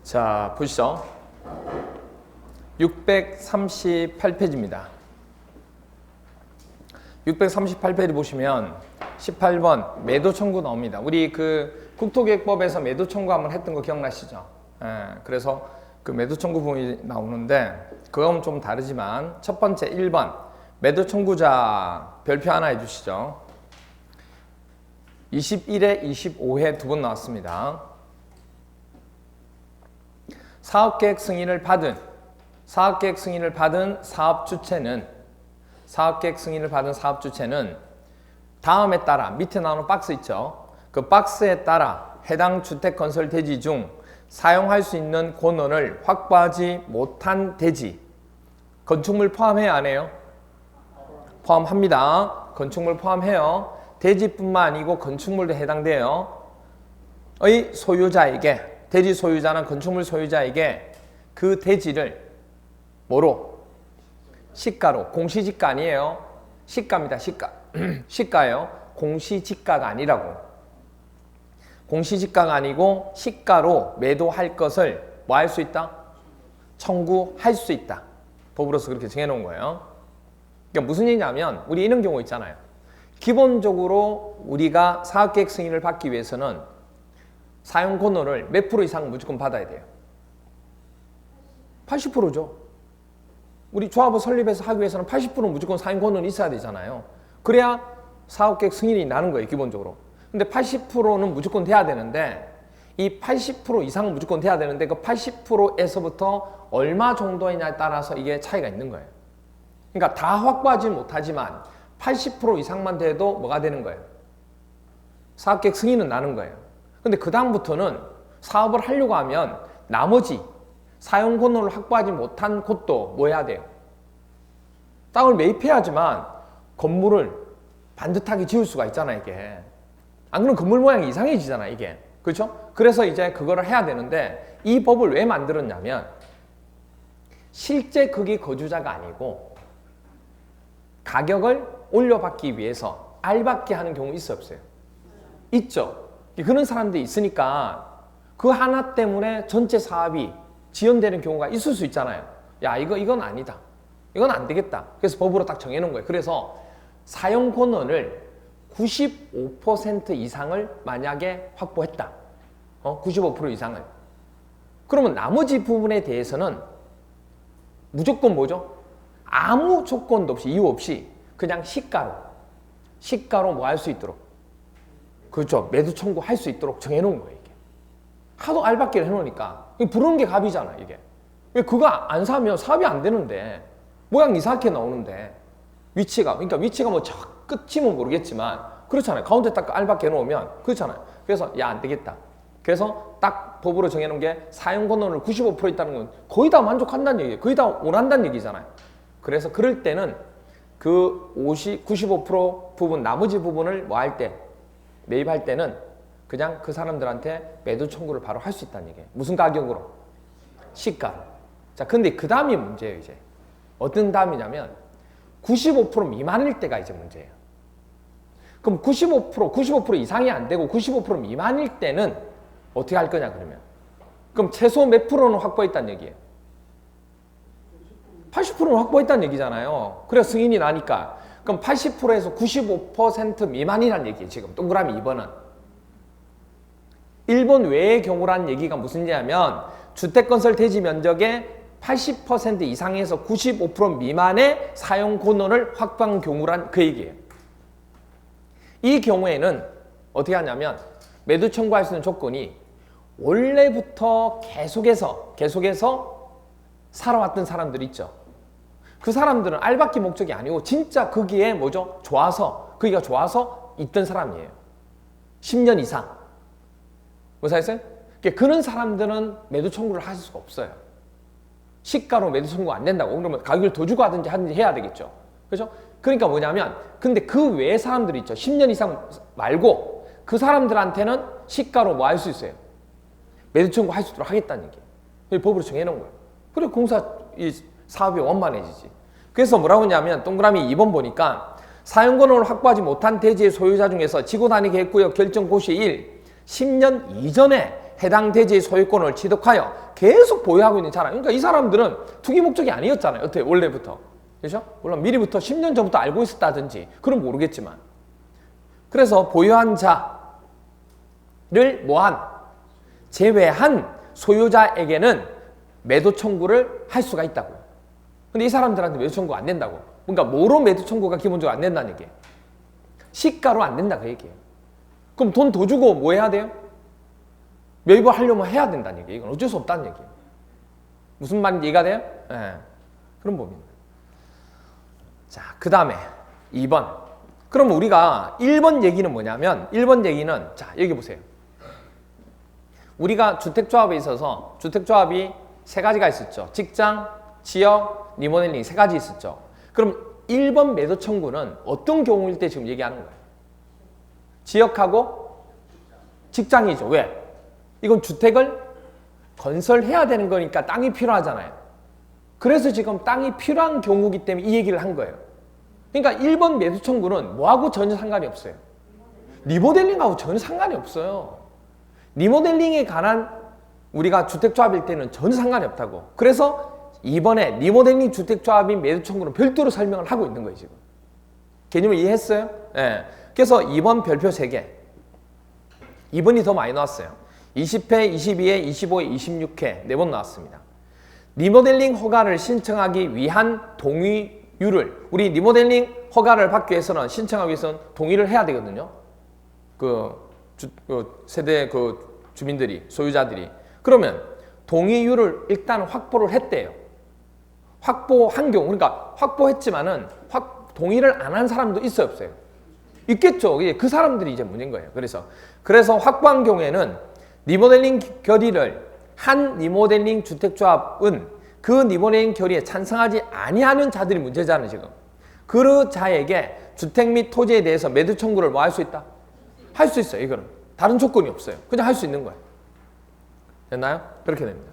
자, 보시죠. 638페이지입니다. 638페이지 보시면 18번 매도 청구 나옵니다. 우리 그 국토계획법에서 매도 청구 한번 했던 거 기억나시죠? 그래서 그 매도 청구 부분이 나오는데 그건 좀 다르지만 첫 번째 1번 매도 청구자 별표 하나 해주시죠. 21회, 25회 두 번 나왔습니다. 사업계획 승인을 받은 사업 주체는 다음에 따라 밑에 나오는 박스 있죠. 그 박스에 따라 해당 주택건설 대지 중 사용할 수 있는 권원을 확보하지 못한 대지. 건축물 포함해요, 안 해요? 포함합니다. 건축물 포함해요. 대지뿐만 아니고 건축물도 해당돼요. 의 소유자에게, 대지 소유자는 건축물 소유자에게 그 대지를 뭐로? 시가로. 공시지가 아니에요. 시가입니다. 시가. 시가예요. 공시지가가 아니라고. 공시지가가 아니고 시가로 매도할 것을 뭐 할 수 있다? 청구할 수 있다. 법으로서 그렇게 정해놓은 거예요. 그러니까 무슨 얘기냐면 우리 이런 경우 있잖아요. 기본적으로 우리가 사업계획 승인을 받기 위해서는 사용 권한을 몇 프로 이상 무조건 받아야 돼요? 80%죠. 우리 조합을 설립해서 하기 위해서는 80% 무조건 사용 권한이 있어야 되잖아요. 그래야 사업계획 승인이 나는 거예요, 기본적으로. 근데 80%는 무조건 돼야 되는데 이 80% 이상은 무조건 돼야 되는데 그 80%에서부터 얼마 정도이냐에 따라서 이게 차이가 있는 거예요. 그러니까 다 확보하지는 못하지만 80% 이상만 돼도 뭐가 되는 거예요? 사업계획 승인은 나는 거예요. 근데 그 다음부터는 사업을 하려고 하면 나머지 사용 권한을 확보하지 못한 곳도 뭐 해야 돼요? 땅을 매입해야지만 건물을 반듯하게 지을 수가 있잖아, 이게. 안 그러면 건물 모양이 이상해지잖아, 이게. 그렇죠? 그래서 이제 그거를 해야 되는데 이 법을 왜 만들었냐면 실제 거기 거주자가 아니고 가격을 올려받기 위해서 알받게 하는 경우 있어요, 없어요? 있죠. 그런 사람들이 있으니까 그 하나 때문에 전체 사업이 지연되는 경우가 있을 수 있잖아요. 야, 이건 아니다. 이건 안 되겠다. 그래서 법으로 딱 정해놓은 거예요. 그래서 사용 권한을 95% 이상을 만약에 확보했다. 95% 이상을. 그러면 나머지 부분에 대해서는 무조건 뭐죠? 아무 조건도 없이, 이유 없이 그냥 시가로 뭐 할 수 있도록. 그렇죠. 매도 청구할 수 있도록 정해놓은 거예요, 이게. 하도 알받기를 해놓으니까. 부르는 게 갑이잖아, 이게. 왜 그거 안 사면 사업이 안 되는데, 모양 이상하게 나오는데, 그러니까 위치가 뭐 저 끝이면 모르겠지만, 그렇잖아요. 가운데 딱 알받게 해놓으면, 그렇잖아요. 그래서, 야, 안 되겠다. 그래서 딱 법으로 정해놓은 게 사용 권한을 95% 있다는 건 거의 다 만족한다는 얘기예요. 거의 다 원한다는 얘기잖아요. 그래서 그럴 때는 그 95% 부분, 나머지 부분을 뭐 할 때, 매입할 때는 그냥 그 사람들한테 매도 청구를 바로 할 수 있다는 얘기예요. 무슨 가격으로? 시가. 자, 근데 그 다음이 문제예요, 이제. 어떤 다음이냐면 95% 미만일 때가 이제 문제예요. 그럼 95% 이상이 안 되고 95% 미만일 때는 어떻게 할 거냐, 그러면? 그럼 최소 몇 프로는 확보했다는 얘기예요? 80%는 확보했다는 얘기잖아요. 그래야 승인이 나니까. 그럼 80%에서 95% 미만이라는 얘기예요, 지금. 동그라미 2번은. 1번 외의 경우라는 얘기가 무슨 얘기냐면 주택건설 대지 면적의 80% 이상에서 95% 미만의 사용 권한을 확보한 경우란 그 얘기예요. 이 경우에는 어떻게 하냐면 매도 청구할 수 있는 조건이 원래부터 계속해서 살아왔던 사람들 있죠. 그 사람들은 알받기 목적이 아니고 진짜 거기에 뭐죠? 거기가 좋아서 있던 사람이에요. 10년 이상. 무슨 말이에요? 그런 사람들은 매도 청구를 하실 수가 없어요. 시가로 매도 청구 안 된다고. 그러면 가격을 더 주고 하든지 해야 되겠죠. 그렇죠? 그러니까 뭐냐면 근데 그 외의 사람들이 있죠. 10년 이상 말고 그 사람들한테는 시가로 뭐 할 수 있어요? 매도 청구 할 수 있도록 하겠다는 얘기예요. 법으로 정해놓은 거예요. 그래 사업이 원만해지지. 그래서 뭐라고 하냐면 동그라미 2번 보니까 사용 권한을 확보하지 못한 대지의 소유자 중에서 지구단위 계획구역 결정 고시 1, 10년 이전에 해당 대지의 소유권을 취득하여 계속 보유하고 있는 사람. 그러니까 이 사람들은 투기 목적이 아니었잖아요. 어떻게 원래부터. 그렇죠? 물론 미리부터 10년 전부터 알고 있었다든지 그건 모르겠지만. 그래서 보유한 자를 뭐한 제외한 소유자에게는 매도 청구를 할 수가 있다고요. 근데 이 사람들한테 매도 청구가 안 된다고. 그러니까 뭐로 매도 청구가 기본적으로 안 된다는 얘기예요. 시가로 안 된다 그 얘기예요. 그럼 돈 더 주고 뭐 해야 돼요? 매입하려면 해야 된다는 얘기예요. 이건 어쩔 수 없다는 얘기예요. 무슨 말인지 이해가 돼요? 네. 그런 법입니다. 자, 그 다음에 2번. 그럼 우리가 1번 얘기는 뭐냐면 1번 얘기는 자 여기 보세요. 우리가 주택조합에 있어서 주택조합이 세 가지가 있었죠. 직장, 지역, 리모델링 세 가지 있었죠. 그럼 1번 매도 청구는 어떤 경우일 때 지금 얘기하는 거예요? 지역하고 직장이죠. 왜? 이건 주택을 건설해야 되는 거니까 땅이 필요하잖아요. 그래서 지금 땅이 필요한 경우이기 때문에 이 얘기를 한 거예요. 그러니까 1번 매도 청구는 뭐하고 전혀 상관이 없어요. 리모델링하고 전혀 상관이 없어요. 리모델링에 관한 우리가 주택조합일 때는 전혀 상관이 없다고. 그래서 이번에 리모델링 주택조합인 매도 청구는 별도로 설명을 하고 있는 거예요. 지금. 개념을 이해했어요? 네. 그래서 2번 별표 3개. 2번이 더 많이 나왔어요. 20회, 22회, 25회, 26회 4번 나왔습니다. 리모델링 허가를 신청하기 위한 동의율을 우리 리모델링 허가를 받기 위해서는 신청하기 위해서는 동의를 해야 되거든요. 세대 주민들이 소유자들이 그러면 동의율을 일단 확보를 했대요. 확보한 경우 그러니까 확보했지만은 동의를 안 한 사람도 있어요, 없어요? 있겠죠. 그 사람들이 이제 문제인 거예요. 그래서 확보한 경우에는 리모델링 결의를 한 리모델링 주택조합은 그 리모델링 결의에 찬성하지 아니하는 자들이 문제잖아요, 지금. 그 자에게 주택 및 토지에 대해서 매도 청구를 뭐 할 수 있다? 할 수 있어요, 이거는. 다른 조건이 없어요. 그냥 할 수 있는 거예요. 됐나요? 그렇게 됩니다.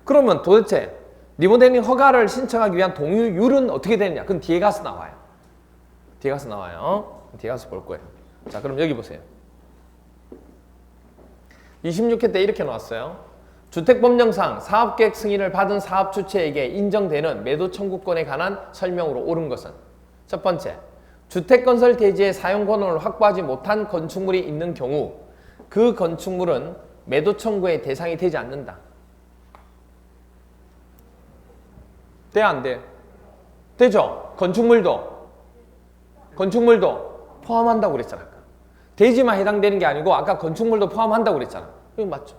그러면 도대체 리모델링 허가를 신청하기 위한 동의율은 어떻게 되느냐? 그건 뒤에 가서 나와요. 뒤에 가서 나와요. 뒤에 가서 볼 거예요. 자, 그럼 여기 보세요. 26회 때 이렇게 나왔어요. 주택법령상 사업계획 승인을 받은 사업주체에게 인정되는 매도 청구권에 관한 설명으로 옳은 것은 첫 번째, 주택건설 대지의 사용 권한을 확보하지 못한 건축물이 있는 경우 그 건축물은 매도 청구의 대상이 되지 않는다. 돼, 안 돼? 되죠? 건축물도 포함한다고 그랬잖아. 아까. 대지만 해당되는 게 아니고 아까 건축물도 포함한다고 그랬잖아. 이거 맞죠?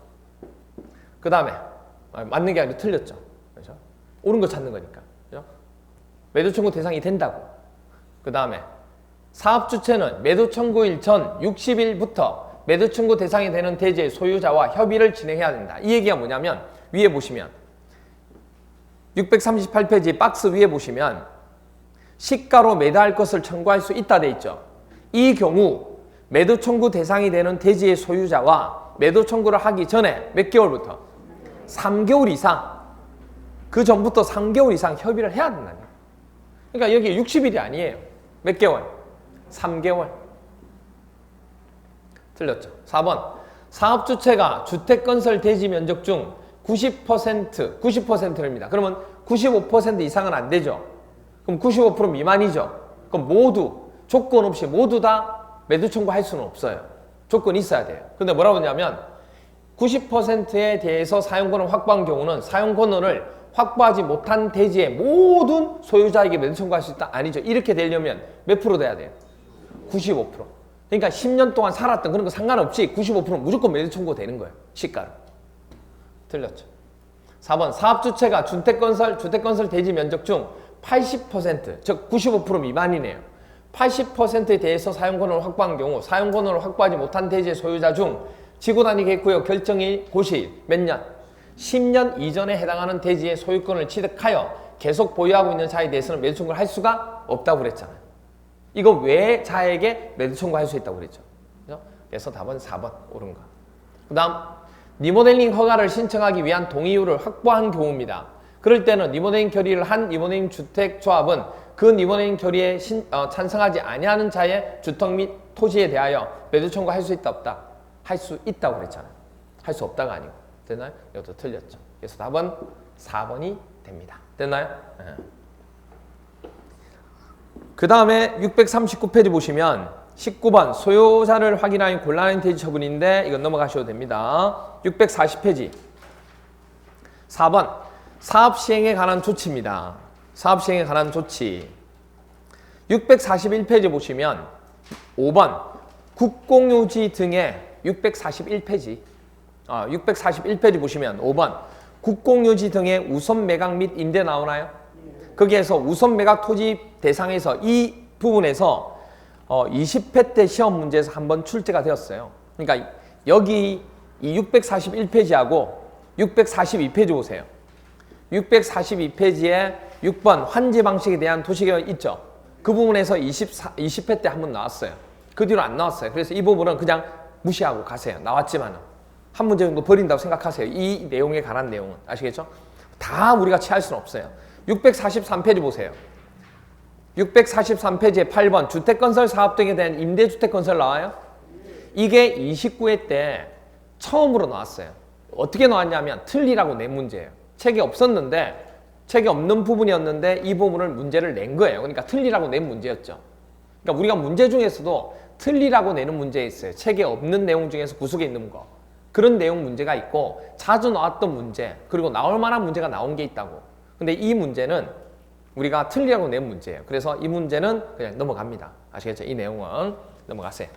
그 다음에 맞는 게 아니고 틀렸죠. 그렇죠? 옳은 거 찾는 거니까. 그렇죠? 매도 청구 대상이 된다고. 그 다음에 사업 주체는 매도 청구일 전 60일부터 매도 청구 대상이 되는 대지의 소유자와 협의를 진행해야 된다. 이 얘기가 뭐냐면 위에 보시면 638페이지 박스 위에 보시면 시가로 매도할 것을 청구할 수 있다 돼 있죠. 이 경우 매도 청구 대상이 되는 대지의 소유자와 매도 청구를 하기 전에 몇 개월부터? 3개월 이상. 그 전부터 3개월 이상 협의를 해야 된다는 거예요. 그러니까 여기 60일이 아니에요. 몇 개월? 3개월. 틀렸죠. 4번. 사업주체가 주택건설 대지 면적 중 90%입니다. 그러면 95% 이상은 안 되죠. 그럼 95% 미만이죠. 그럼 모두 조건 없이 모두 다 매도 청구할 수는 없어요. 조건이 있어야 돼요. 근데 뭐라고 하냐면 90%에 대해서 사용권을 확보한 경우는 사용권을 확보하지 못한 대지의 모든 소유자에게 매도 청구할 수 있다? 아니죠. 이렇게 되려면 몇 프로 돼야 돼요? 95%. 그러니까 10년 동안 살았던 그런 거 상관없이 95%는 무조건 매도 청구가 되는 거예요. 시가로. 틀렸죠. 4번 사업주체가 주택건설 대지 면적 중 80% 즉 95% 미만이네요. 80%에 대해서 사용권을 확보한 경우 사용권을 확보하지 못한 대지의 소유자 중 지구단위 계획구역 결정일 고시일 몇 년? 10년 이전에 해당하는 대지의 소유권을 취득하여 계속 보유하고 있는 자에 대해서는 매도 청구를 할 수가 없다고 그랬잖아요. 이거 왜 자에게 매도 청구할 수 있다고 그랬죠? 그래서 답은 4번 옳은 거. 그 다음 리모델링 허가를 신청하기 위한 동의율을 확보한 경우입니다. 그럴 때는 리모델링 결의를 한 리모델링 주택조합은 그 리모델링 결의에 찬성하지 아니하는 자의 주택 및 토지에 대하여 매도 청구할 수 있다 없다? 할 수 있다고 그랬잖아요. 할 수 없다가 아니고. 됐나요? 이것도 틀렸죠. 그래서 답은 4번이 됩니다. 됐나요? 그 다음에 639페이지 보시면 19번 소요자를 확인하여 곤란한 대지 처분인데 이건 넘어가셔도 됩니다. 640페이지 4번 사업 시행에 관한 조치입니다. 사업 시행에 관한 조치 641페이지 보시면 5번 국공유지 등의 641페이지 641페이지 보시면 5번 국공유지 등의 우선 매각 및 임대 나오나요? 거기에서 우선 매각 토지 대상에서 이 부분에서 20회 때 시험 문제에서 한번 출제가 되었어요. 그러니까 여기 이 641페이지하고 642페이지 보세요. 642페이지에 6번 환지 방식에 대한 도시계획 있죠. 그 부분에서 20회 때 한번 나왔어요. 그 뒤로 안 나왔어요. 그래서 이 부분은 그냥 무시하고 가세요. 나왔지만은 한 문제 정도 버린다고 생각하세요. 이 내용에 관한 내용은 아시겠죠? 다 우리가 취할 수는 없어요. 643페이지 보세요. 643페이지에 8번 주택건설 사업 등에 대한 임대주택건설 나와요? 이게 29회 때 처음으로 나왔어요. 어떻게 나왔냐면 틀리라고 낸 문제예요. 책이 없었는데 책이 없는 부분이었는데 이 부분을 문제를 낸 거예요. 그러니까 틀리라고 낸 문제였죠. 그러니까 우리가 문제 중에서도 틀리라고 내는 문제 있어요. 책에 없는 내용 중에서 구석에 있는 거. 그런 내용 문제가 있고 자주 나왔던 문제 그리고 나올 만한 문제가 나온 게 있다고. 근데 이 문제는 우리가 틀리라고 낸 문제예요. 그래서 이 문제는 그냥 넘어갑니다. 아시겠죠? 이 내용은 넘어가세요.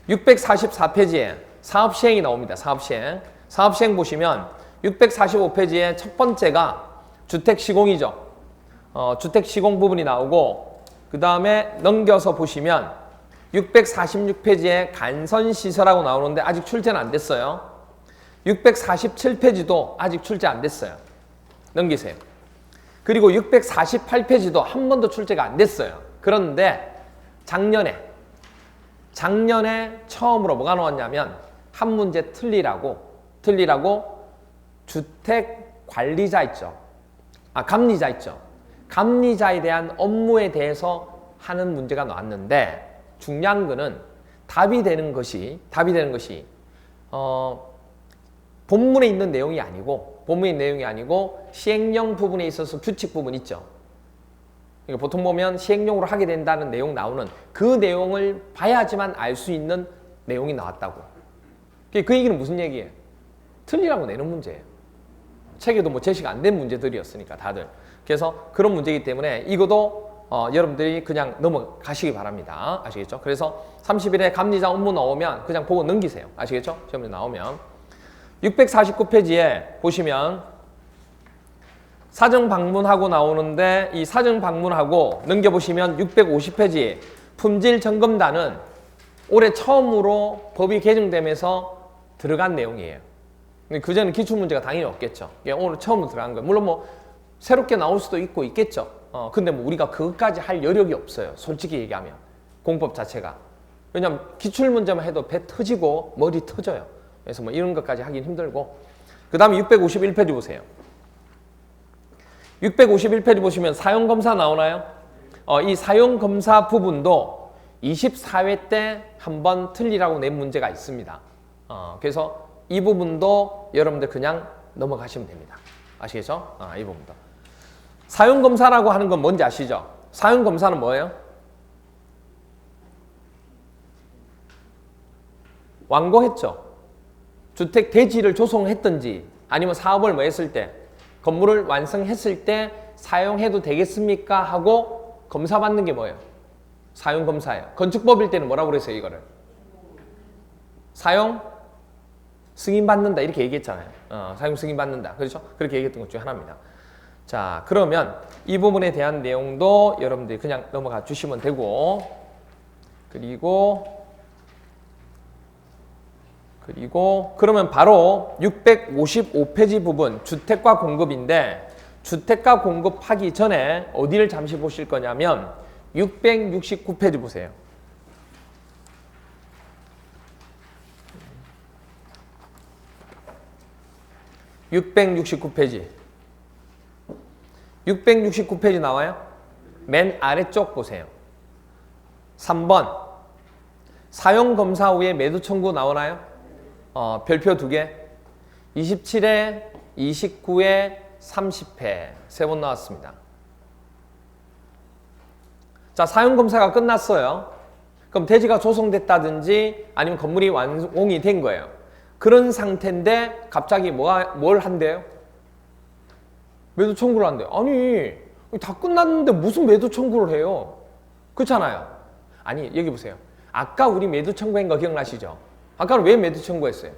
644페이지에 사업시행이 나옵니다. 사업시행. 사업시행 보시면 645페이지에 첫 번째가 주택시공이죠. 주택시공 부분이 나오고 그 다음에 넘겨서 보시면 646페이지에 간선시설하고 나오는데 아직 출제는 안 됐어요. 647페이지도 아직 출제 안 됐어요. 넘기세요. 그리고 648페이지도 한 번도 출제가 안 됐어요. 그런데 작년에 처음으로 뭐가 나왔냐면 한 문제 틀리라고 주택관리자 있죠. 감리자 있죠. 감리자에 대한 업무에 대해서 하는 문제가 나왔는데 중요한 거는 답이 되는 것이 본문에 있는 내용이 아니고 시행령 부분에 있어서 규칙 부분 있죠. 그러니까 보통 보면 시행령으로 하게 된다는 내용 나오는 그 내용을 봐야지만 알 수 있는 내용이 나왔다고. 그 얘기는 무슨 얘기예요? 틀리라고 내는 문제예요. 책에도 뭐 제시가 안 된 문제들이었으니까 다들. 그래서 그런 문제이기 때문에 이것도 여러분들이 그냥 넘어가시기 바랍니다. 아시겠죠? 그래서 30일에 감리자 업무 나오면 그냥 보고 넘기세요. 아시겠죠? 시험에 나오면. 649페이지에 보시면 사정 방문하고 나오는데 이 사정 방문하고 넘겨보시면 650페이지 품질 점검단은 올해 처음으로 법이 개정되면서 들어간 내용이에요. 그전에는 기출문제가 당연히 없겠죠. 오늘 처음으로 들어간 거예요. 물론 뭐 새롭게 나올 수도 있고 있겠죠. 근데 뭐 우리가 그것까지 할 여력이 없어요. 솔직히 얘기하면. 공법 자체가. 왜냐면 기출문제만 해도 배 터지고 머리 터져요. 그래서 뭐 이런 것까지 하긴 힘들고. 그 다음에 651페이지 보세요. 651페이지 보시면 사용검사 나오나요? 이 사용검사 부분도 24회 때 한번 틀리라고 낸 문제가 있습니다. 그래서 이 부분도 여러분들 그냥 넘어가시면 됩니다. 아시겠죠? 이 부분도. 사용검사라고 하는 건 뭔지 아시죠? 사용검사는 뭐예요? 완공했죠. 주택 대지를 조성했든지 아니면 사업을 뭐 했을 때 건물을 완성했을 때 사용해도 되겠습니까? 하고 검사받는 게 뭐예요? 사용검사예요. 건축법일 때는 뭐라고 그랬어요? 이거를 사용 승인받는다 이렇게 얘기했잖아요. 사용 승인받는다. 그렇죠? 그렇게 얘기했던 것 중에 하나입니다. 자, 그러면 이 부분에 대한 내용도 여러분들이 그냥 넘어가 주시면 되고 그리고 그러면 바로 655페이지 부분 주택과 공급인데 주택과 공급하기 전에 어디를 잠시 보실 거냐면 669페이지 보세요. 669페이지. 669페이지 나와요? 맨 아래쪽 보세요. 3번. 사용검사 후에 매도 청구 나오나요? 별표 2개. 27회, 29회, 30회 세 번 나왔습니다. 자, 사용검사가 끝났어요. 그럼 대지가 조성됐다든지 아니면 건물이 완공이 된 거예요. 그런 상태인데 갑자기 뭘 한대요? 매도 청구를 한대요. 아니, 다 끝났는데 무슨 매도 청구를 해요? 그렇잖아요. 아니, 여기 보세요. 아까 우리 매도 청구한 거 기억나시죠? 아까는 왜 매도 청구했어요?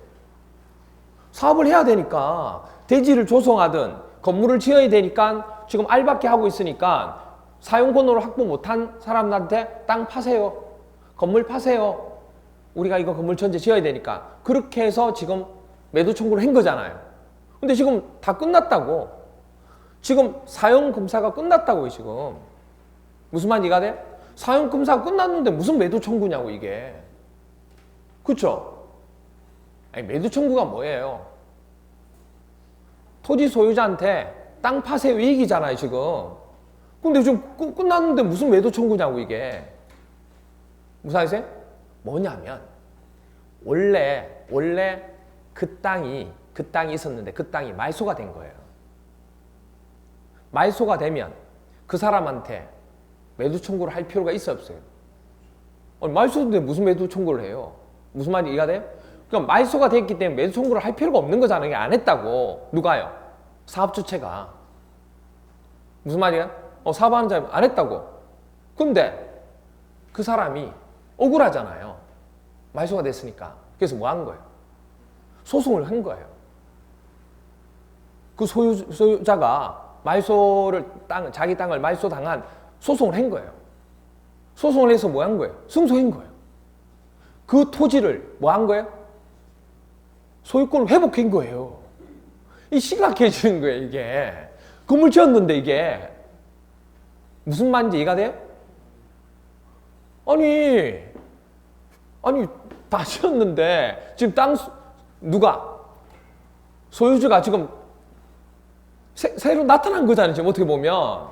사업을 해야 되니까, 대지를 조성하든 건물을 지어야 되니까 지금 알박기 하고 있으니까 사용권으로 확보 못한 사람들한테 땅 파세요. 건물 파세요. 우리가 이거 건물 전체 지어야 되니까. 그렇게 해서 지금 매도 청구를 한 거잖아요. 근데 지금 다 끝났다고. 지금 사용검사가 끝났다고요, 지금. 무슨 말인지 이해가 돼? 사용검사가 끝났는데 무슨 매도 청구냐고, 이게. 그쵸? 아니, 매도 청구가 뭐예요? 토지 소유자한테 땅 파세요 얘기잖아요, 지금. 근데 지금 끝났는데 무슨 매도 청구냐고, 이게. 무슨 말이세요? 뭐냐면, 원래 그 땅이 있었는데 그 땅이 말소가 된 거예요. 말소가 되면 그 사람한테 매도 청구를 할 필요가 있어요, 없어요? 아니, 말소인데 무슨 매도 청구를 해요? 무슨 말인지 이해가 돼요? 그러니까 말소가 됐기 때문에 매도 청구를 할 필요가 없는 거잖아요. 안 했다고. 누가요? 사업주체가. 무슨 말이야? 사업하는 사람이 안 했다고. 근데 그 사람이 억울하잖아요. 말소가 됐으니까. 그래서 뭐 한 거예요? 소송을 한 거예요. 그 소유자가 자기 땅을 말소당한 소송을 한 거예요. 소송을 해서 뭐 한 거예요? 승소한 거예요. 그 토지를 뭐 한 거예요? 소유권을 회복한 거예요. 이 심각해지는 거예요, 이게. 건물 지었는데 이게. 무슨 말인지 이해가 돼요? 아니, 다 지었는데, 지금 누가? 소유주가 지금 새로 나타난 거잖아요, 지금 어떻게 보면.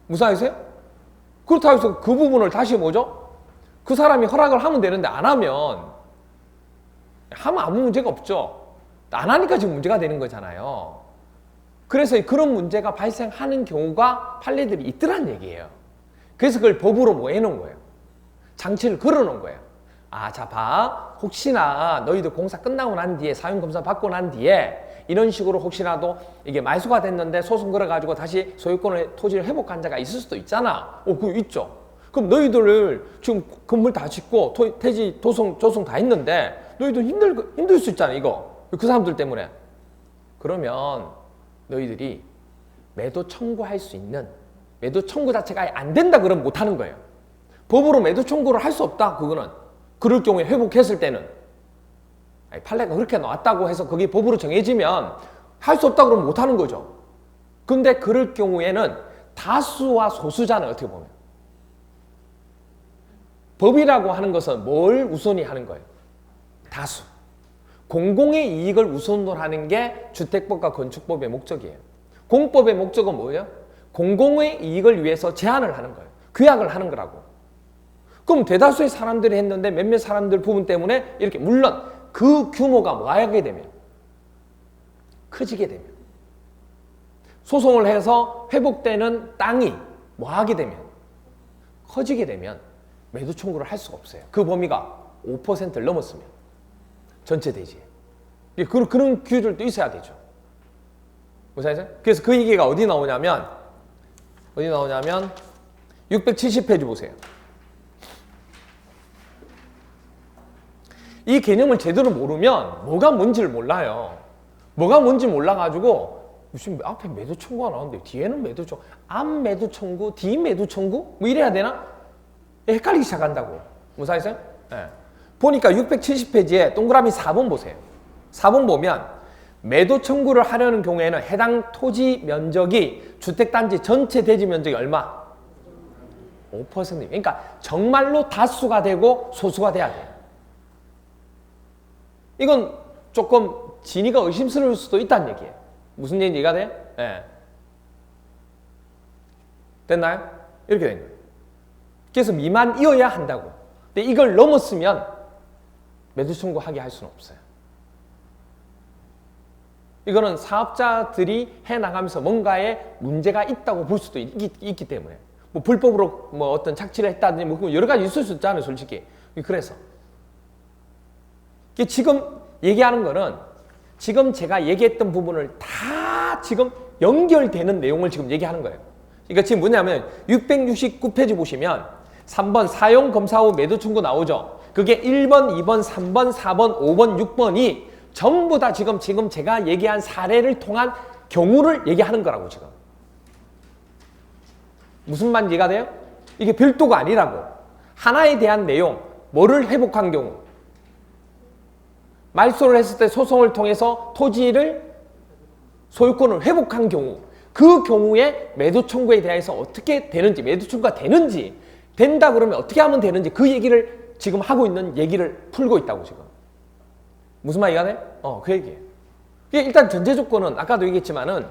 무슨 말이세요? 그렇다고 해서 그 부분을 다시 뭐죠? 그 사람이 허락을 하면 되는데 안 하면 아무 문제가 없죠. 안 하니까 지금 문제가 되는 거잖아요. 그래서 그런 문제가 발생하는 경우가 판례들이 있더란 얘기예요. 그래서 그걸 법으로 뭐 해놓은 거예요? 장치를 걸어놓은 거예요. 자, 봐. 혹시나 너희들 공사 끝나고 난 뒤에 사용검사 받고 난 뒤에 이런 식으로 혹시라도 이게 말소가 됐는데 소송 걸어가지고 다시 소유권을 토지를 회복한 자가 있을 수도 있잖아. 그거 있죠. 그럼 너희들을 지금 건물 다 짓고 토지 조성 다 했는데 너희들 힘들 수 있잖아, 이거. 그 사람들 때문에. 그러면 너희들이 매도 청구할 수 있는 매도 청구 자체가 아예 안 된다 그러면 못 하는 거예요. 법으로 매도 청구를 할 수 없다, 그거는. 그럴 경우에 회복했을 때는. 판례가 그렇게 나왔다고 해서 그게 법으로 정해지면 할 수 없다 그러면 못 하는 거죠. 근데 그럴 경우에는 다수와 소수자는 어떻게 보면 법이라고 하는 것은 뭘 우선히 하는 거예요? 다수. 공공의 이익을 우선으로 하는 게 주택법과 건축법의 목적이에요. 공법의 목적은 뭐예요? 공공의 이익을 위해서 제한을 하는 거예요. 규약을 하는 거라고. 그럼 대다수의 사람들이 했는데 몇몇 사람들 부분 때문에 이렇게, 물론 그 규모가 뭐 하게 되면, 커지게 되면, 소송을 해서 회복되는 땅이 뭐 하게 되면, 커지게 되면 매도 청구를 할 수가 없어요. 그 범위가 5%를 넘었으면, 전체 대지에. 그런 규율도 있어야 되죠. 무슨 그래서 그 얘기가 어디 나오냐면 670페이지 보세요. 이 개념을 제대로 모르면 뭐가 뭔지를 몰라요. 뭐가 뭔지 몰라가지고 무슨 앞에 매도 청구가 나오는데 뒤에는 매도 청구, 앞 매도 청구, 뒤 매도 청구? 뭐 이래야 되나? 헷갈리기 시작한다고. 무슨 말이세요? 네. 보니까 670페이지에 동그라미 4번 보세요. 4번 보면 매도 청구를 하려는 경우에는 해당 토지 면적이 주택단지 전체 대지 면적이 얼마? 5%. 그러니까 정말로 다수가 되고 소수가 돼야 돼요. 이건 조금 진위가 의심스러울 수도 있다는 얘기예요. 무슨 얘기인지 이해가 돼요? 네. 됐나요? 이렇게 된 거예요. 그래서 미만이어야 한다고. 근데 이걸 넘었으면 매도 청구하게 할 수는 없어요. 이거는 사업자들이 해나가면서 뭔가에 문제가 있다고 볼 수도 있기 때문에 뭐 불법으로 뭐 어떤 착취를 했다든지 뭐 여러 가지 있을 수 있잖아요, 솔직히. 그래서 지금 얘기하는 거는 지금 제가 얘기했던 부분을 다 지금 연결되는 내용을 지금 얘기하는 거예요. 그러니까 지금 뭐냐면 669페이지 보시면 3번 사용검사 후 매도 청구 나오죠. 그게 1번, 2번, 3번, 4번, 5번, 6번이 전부 다 지금 제가 얘기한 사례를 통한 경우를 얘기하는 거라고 지금. 무슨 말인지 이해가 돼요? 이게 별도가 아니라고. 하나에 대한 내용, 뭐를 회복한 경우. 말소를 했을 때 소송을 통해서 토지를 소유권을 회복한 경우, 그 경우에 매도 청구에 대해서 어떻게 되는지, 매도 청구가 되는지, 된다 그러면 어떻게 하면 되는지 그 얘기를 지금 하고 있는 얘기를 풀고 있다고 지금. 무슨 말 이해가 돼? 그 얘기예요. 일단 전제 조건은 아까도 얘기했지만은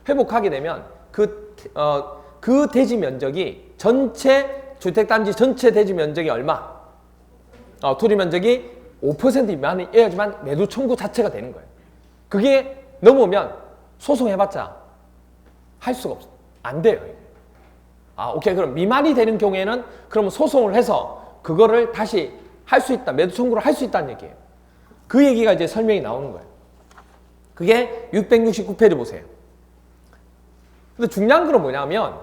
회복하게 되면 그 대지 면적이 전체 주택단지 전체 대지 면적이 얼마? 토지 면적이 5% 미만이어야지만 매도 청구 자체가 되는 거예요. 그게 넘으면 소송해봤자 할 수가 없어. 안 돼요. 오케이. 그럼 미만이 되는 경우에는 그러면 소송을 해서 그거를 다시 할 수 있다. 매도 청구를 할 수 있다는 얘기예요. 그 얘기가 이제 설명이 나오는 거예요. 그게 669페이지 보세요. 근데 중요한 건 뭐냐면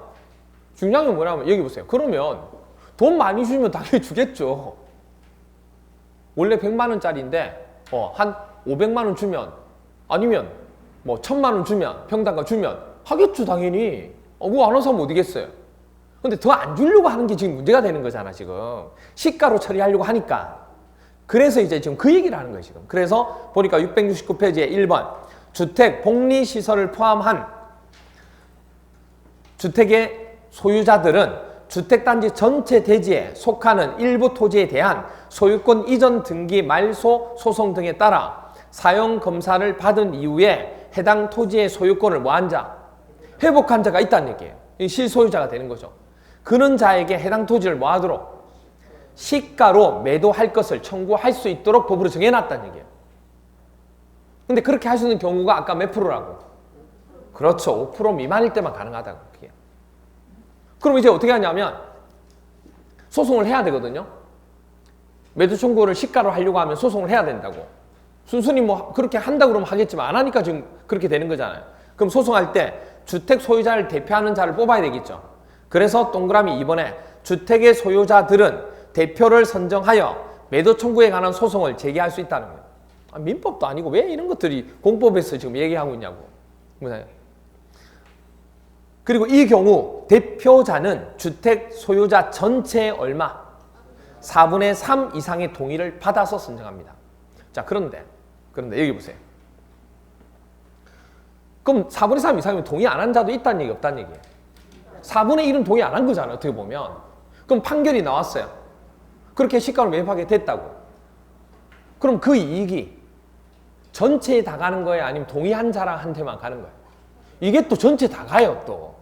여기 보세요. 그러면 돈 많이 주면 당연히 주겠죠. 원래 100만 원짜리인데 한 500만 원 주면 아니면 뭐 1000만 원 주면 평당가 주면 하겠죠 당연히. 그거 안 와서 하면 어디겠어요. 근데 더 안 주려고 하는 게 지금 문제가 되는 거잖아 지금. 시가로 처리하려고 하니까. 그래서 이제 지금 그 얘기를 하는 거예요 지금. 그래서 보니까 669페이지에 1번 주택 복리시설을 포함한 주택의 소유자들은 주택단지 전체 대지에 속하는 일부 토지에 대한 소유권 이전 등기 말소 소송 등에 따라 사용검사를 받은 이후에 해당 토지의 소유권을 뭐한 자? 회복한 자가 있다는 얘기예요. 실소유자가 되는 거죠. 그는 자에게 해당 토지를 뭐하도록? 시가로 매도할 것을 청구할 수 있도록 법으로 정해놨다는 얘기예요. 근데 그렇게 할 수 있는 경우가 아까 몇 프로라고? 그렇죠. 5% 미만일 때만 가능하다고. 그게. 그럼 이제 어떻게 하냐면 소송을 해야 되거든요. 매도 청구를 시가로 하려고 하면 소송을 해야 된다고. 순순히 뭐 그렇게 한다고 그러면 하겠지만 안 하니까 지금 그렇게 되는 거잖아요. 그럼 소송할 때 주택 소유자를 대표하는 자를 뽑아야 되겠죠. 그래서 동그라미 2번에 주택의 소유자들은 대표를 선정하여 매도 청구에 관한 소송을 제기할 수 있다는 거예요. 민법도 아니고 왜 이런 것들이 공법에서 지금 얘기하고 있냐고. 그리고 이 경우 대표자는 주택 소유자 전체의 얼마? 4분의 3 이상의 동의를 받아서 선정합니다. 자, 그런데 여기 보세요. 그럼 4분의 3 이상이면 동의 안 한 자도 있다는 얘기 없다는 얘기예요. 4분의 1은 동의 안 한 거잖아요. 어떻게 보면. 그럼 판결이 나왔어요. 그렇게 시가로 매입하게 됐다고. 그럼 그 이익이 전체에 다 가는 거예요? 아니면 동의한 자한테만 가는 거예요? 이게 또 전체 다 가요 또.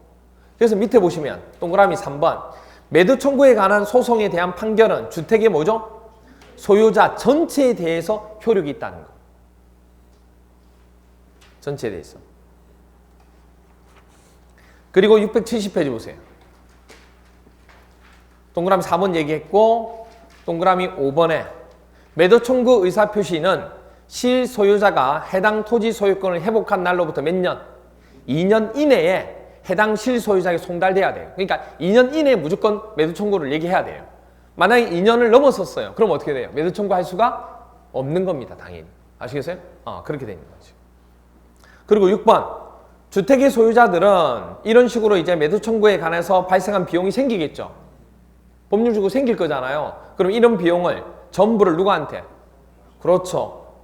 그래서 밑에 보시면 동그라미 3번 매도 청구에 관한 소송에 대한 판결은 주택의 뭐죠? 소유자 전체에 대해서 효력이 있다는 거. 전체에 대해서. 그리고 670페이지 보세요. 동그라미 4번 얘기했고 동그라미 5번에 매도 청구 의사표시는 실소유자가 해당 토지 소유권을 회복한 날로부터 몇 년? 2년 이내에 해당 실소유자에게 송달돼야 돼요. 그러니까 2년 이내에 무조건 매도 청구를 얘기해야 돼요. 만약에 2년을 넘었었어요. 그럼 어떻게 돼요? 매도 청구할 수가 없는 겁니다. 당연히. 아시겠어요? 그렇게 되는 거죠. 그리고 6번 주택의 소유자들은 이런 식으로 이제 매도 청구에 관해서 발생한 비용이 생기겠죠. 법률적으로 생길 거잖아요. 그럼 이런 비용을 전부를 누구한테? 그렇죠.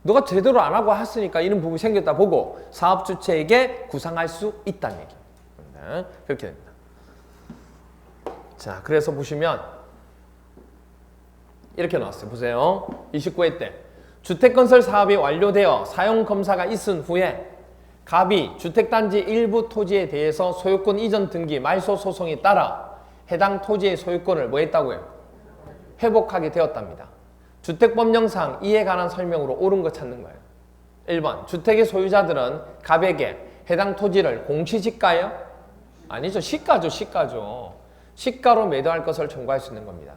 너가 제대로 안 하고 했으니까 이런 부분이 생겼다 보고 사업주체에게 구상할 수 있다는 얘기입니다. 그렇게 됩니다. 자, 그래서 보시면 이렇게 나왔어요. 보세요. 29회 때 주택건설 사업이 완료되어 사용검사가 있은 후에 갑이 주택단지 일부 토지에 대해서 소유권 이전 등기 말소 소송에 따라 해당 토지의 소유권을 뭐 했다고요? 회복하게 되었답니다. 주택법령상 이에 관한 설명으로 옳은 거 찾는 거예요. 1번 주택의 소유자들은 갑에게 해당 토지를 공시지가예요? 아니죠. 시가죠. 시가죠. 시가로 매도할 것을 청구할 수 있는 겁니다.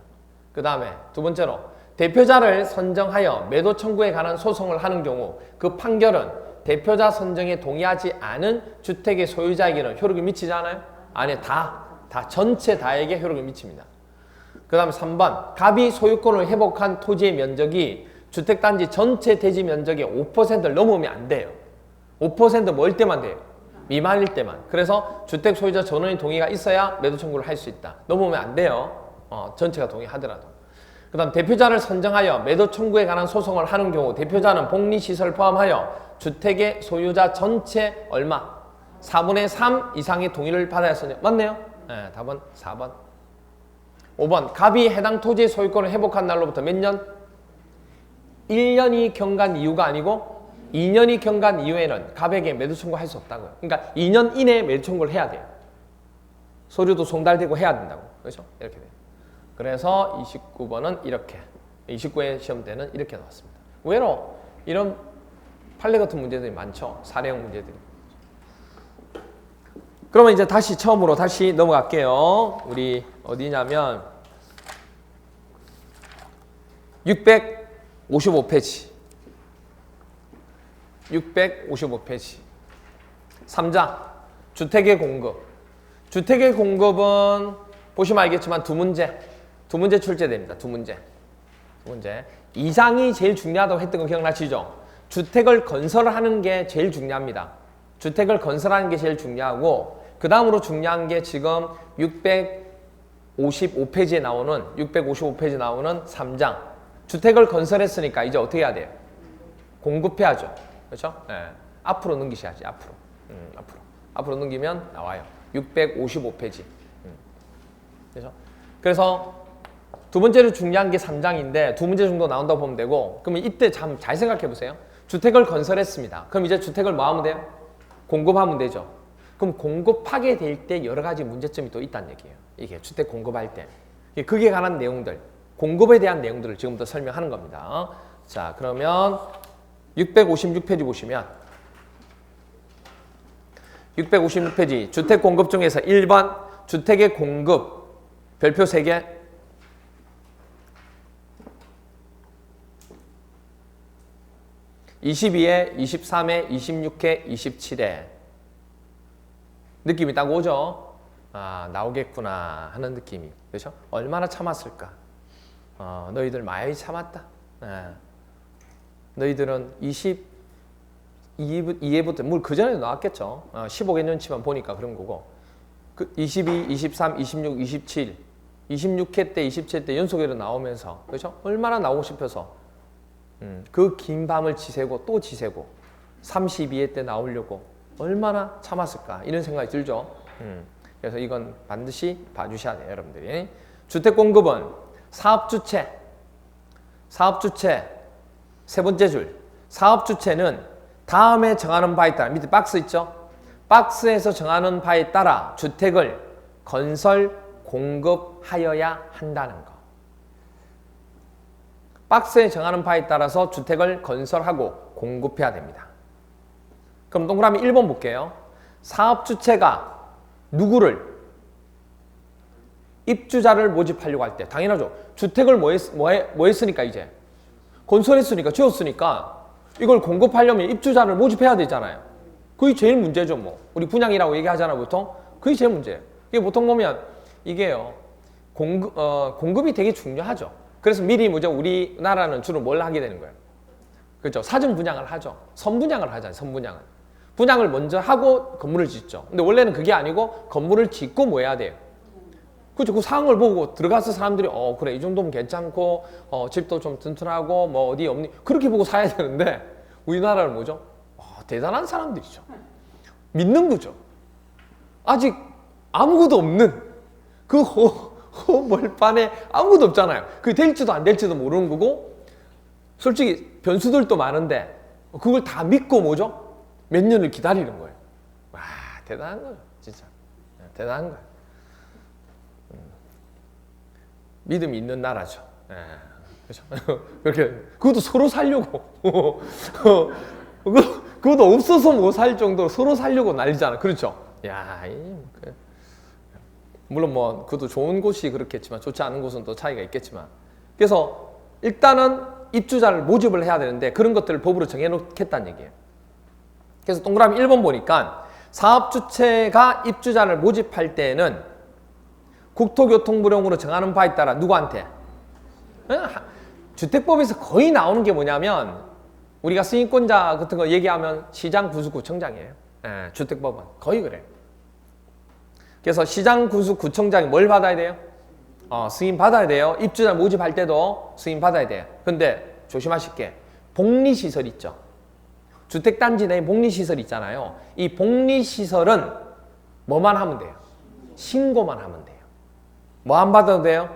그 다음에 두 번째로 대표자를 선정하여 매도 청구에 관한 소송을 하는 경우 그 판결은 대표자 선정에 동의하지 않은 주택의 소유자에게는 효력이 미치지 않아요? 아니, 다 전체 다에게 효력이 미칩니다. 그 다음에 3번 갑이 소유권을 회복한 토지의 면적이 주택단지 전체 대지 면적의 5%를 넘으면 안 돼요. 5% 뭐일 때만 돼요? 미만일 때만. 그래서 주택 소유자 전원의 동의가 있어야 매도 청구를 할 수 있다. 넘으면 안 돼요. 전체가 동의하더라도. 그 다음 대표자를 선정하여 매도 청구에 관한 소송을 하는 경우 대표자는 복리시설을 포함하여 주택의 소유자 전체 얼마? 4분의 3 이상의 동의를 받아야 쓰냐? 맞네요? 네, 답은 4번. 5번 갑이 해당 토지의 소유권을 회복한 날로부터 몇 년? 1년이 경과한 이유가 아니고 2년이 경과한 이후에는 갑에게 매도 청구할 수 없다고요. 그러니까 2년 이내에 매도 청구를 해야 돼요. 서류도 송달되고 해야 된다고. 그렇죠? 이렇게 돼요. 그래서 29번은 이렇게, 29회 시험 때는 이렇게 나왔습니다. 의외로 이런 판례 같은 문제들이 많죠. 사례형 문제들이. 그러면 이제 다시 처음으로 다시 넘어갈게요. 우리 어디냐면 655페이지. 655페이지. 3장. 주택의 공급. 주택의 공급은 보시면 알겠지만 두 문제 출제됩니다. 두 문제. 2장이 제일 중요하다고 했던 거 기억나시죠? 주택을 건설하는 게 제일 중요합니다. 주택을 건설하는 게 제일 중요하고 그 다음으로 중요한 게 지금 655페이지에 나오는 3장. 주택을 건설했으니까 이제 어떻게 해야 돼요? 공급해야죠. 그렇죠? 네. 앞으로 넘기셔야지. 앞으로 넘기면 나와요. 655페이지. 그렇죠? 그래서 두 번째로 중요한 게 3장인데 두 문제 정도 나온다고 보면 되고 그러면 이때 참 잘 생각해 보세요. 주택을 건설했습니다. 그럼 이제 주택을 뭐 하면 돼요? 공급하면 되죠. 그럼 공급하게 될 때 여러 가지 문제점이 또 있다는 얘기예요. 이게 주택 공급할 때. 그게 관한 내용들, 공급에 대한 내용들을 지금부터 설명하는 겁니다. 자, 그러면 656페이지 보시면 656페이지 주택 공급 중에서 1번 주택의 공급 별표 3개 22회, 23회, 26회, 27회 느낌이 딱 오죠? 아, 나오겠구나 하는 느낌이. 그렇죠? 얼마나 참았을까? 너희들 많이 참았다. 너희들은 22회부터 물 그전에도 나왔겠죠. 15개년치만 보니까 그런 거고. 22, 23, 26, 27, 26회 때, 27회 때 연속으로 나오면서 그렇죠? 얼마나 나오고 싶어서 그 긴 밤을 지새고 또 지새고 32회 때 나오려고 얼마나 참았을까 이런 생각이 들죠. 그래서 이건 반드시 봐주셔야 돼요, 여러분들이. 주택 공급은 사업주체 세 번째 줄. 사업주체는 다음에 정하는 바에 따라 밑에 박스 있죠? 박스에서 정하는 바에 따라 주택을 건설 공급하여야 한다는 거. 박스에 정하는 바에 따라서 주택을 건설하고 공급해야 됩니다. 그럼 동그라미 1번 볼게요. 사업주체가 누구를? 입주자를 모집하려고 할 때 당연하죠. 주택을 뭐 했으니까 이제 건설했으니까 지었으니까 이걸 공급하려면 입주자를 모집해야 되잖아요. 그게 제일 문제죠. 뭐 우리 분양이라고 얘기하잖아요. 보통 그게 제일 문제예요. 이게 보통 보면 이게요 공급이 되게 중요하죠. 그래서 미리 뭐죠? 우리나라는 주로 뭘 하게 되는 거예요? 그렇죠? 사전 분양을 하죠. 선분양을 하잖아요. 선분양을. 분양을 먼저 하고 건물을 짓죠. 근데 원래는 그게 아니고 건물을 짓고 뭐 해야 돼요? 그렇죠. 그 상황을 보고 들어가서 사람들이 그래 이 정도면 괜찮고 집도 좀 튼튼하고 뭐 어디 없니 그렇게 보고 사야 되는데 우리나라는 뭐죠? 대단한 사람들이죠. 믿는 거죠. 아직 아무것도 없는 그 허멀판에 아무것도 없잖아요. 그게 될지도 안 될지도 모르는 거고 솔직히 변수들도 많은데 그걸 다 믿고 뭐죠? 몇 년을 기다리는 거예요. 와 대단한 거죠. 진짜 대단한 거예요. 믿음이 있는 나라죠. 그렇죠? 그렇게 그것도 서로 살려고 그것도 없어서 못 살 정도로 서로 살려고 난리잖아. 그렇죠? 야, 물론 뭐 그것도 좋은 곳이 그렇겠지만 좋지 않은 곳은 또 차이가 있겠지만, 그래서 일단은 입주자를 모집을 해야 되는데 그런 것들을 법으로 정해놓겠다는 얘기예요. 그래서 동그라미 1번 보니까 사업주체가 입주자를 모집할 때는 국토교통부령으로 정하는 바에 따라 누구한테? 주택법에서 거의 나오는 게 뭐냐면 우리가 승인권자 같은 거 얘기하면 시장군수구청장이에요. 주택법은 거의 그래요. 그래서 시장군수구청장이 뭘 받아야 돼요? 승인 받아야 돼요. 입주자 모집할 때도 승인 받아야 돼요. 근데 조심하실 게 복리시설 있죠. 주택단지 내에 복리시설 있잖아요. 이 복리시설은 뭐만 하면 돼요? 신고만 하면 돼요. 뭐 안 받아도 돼요?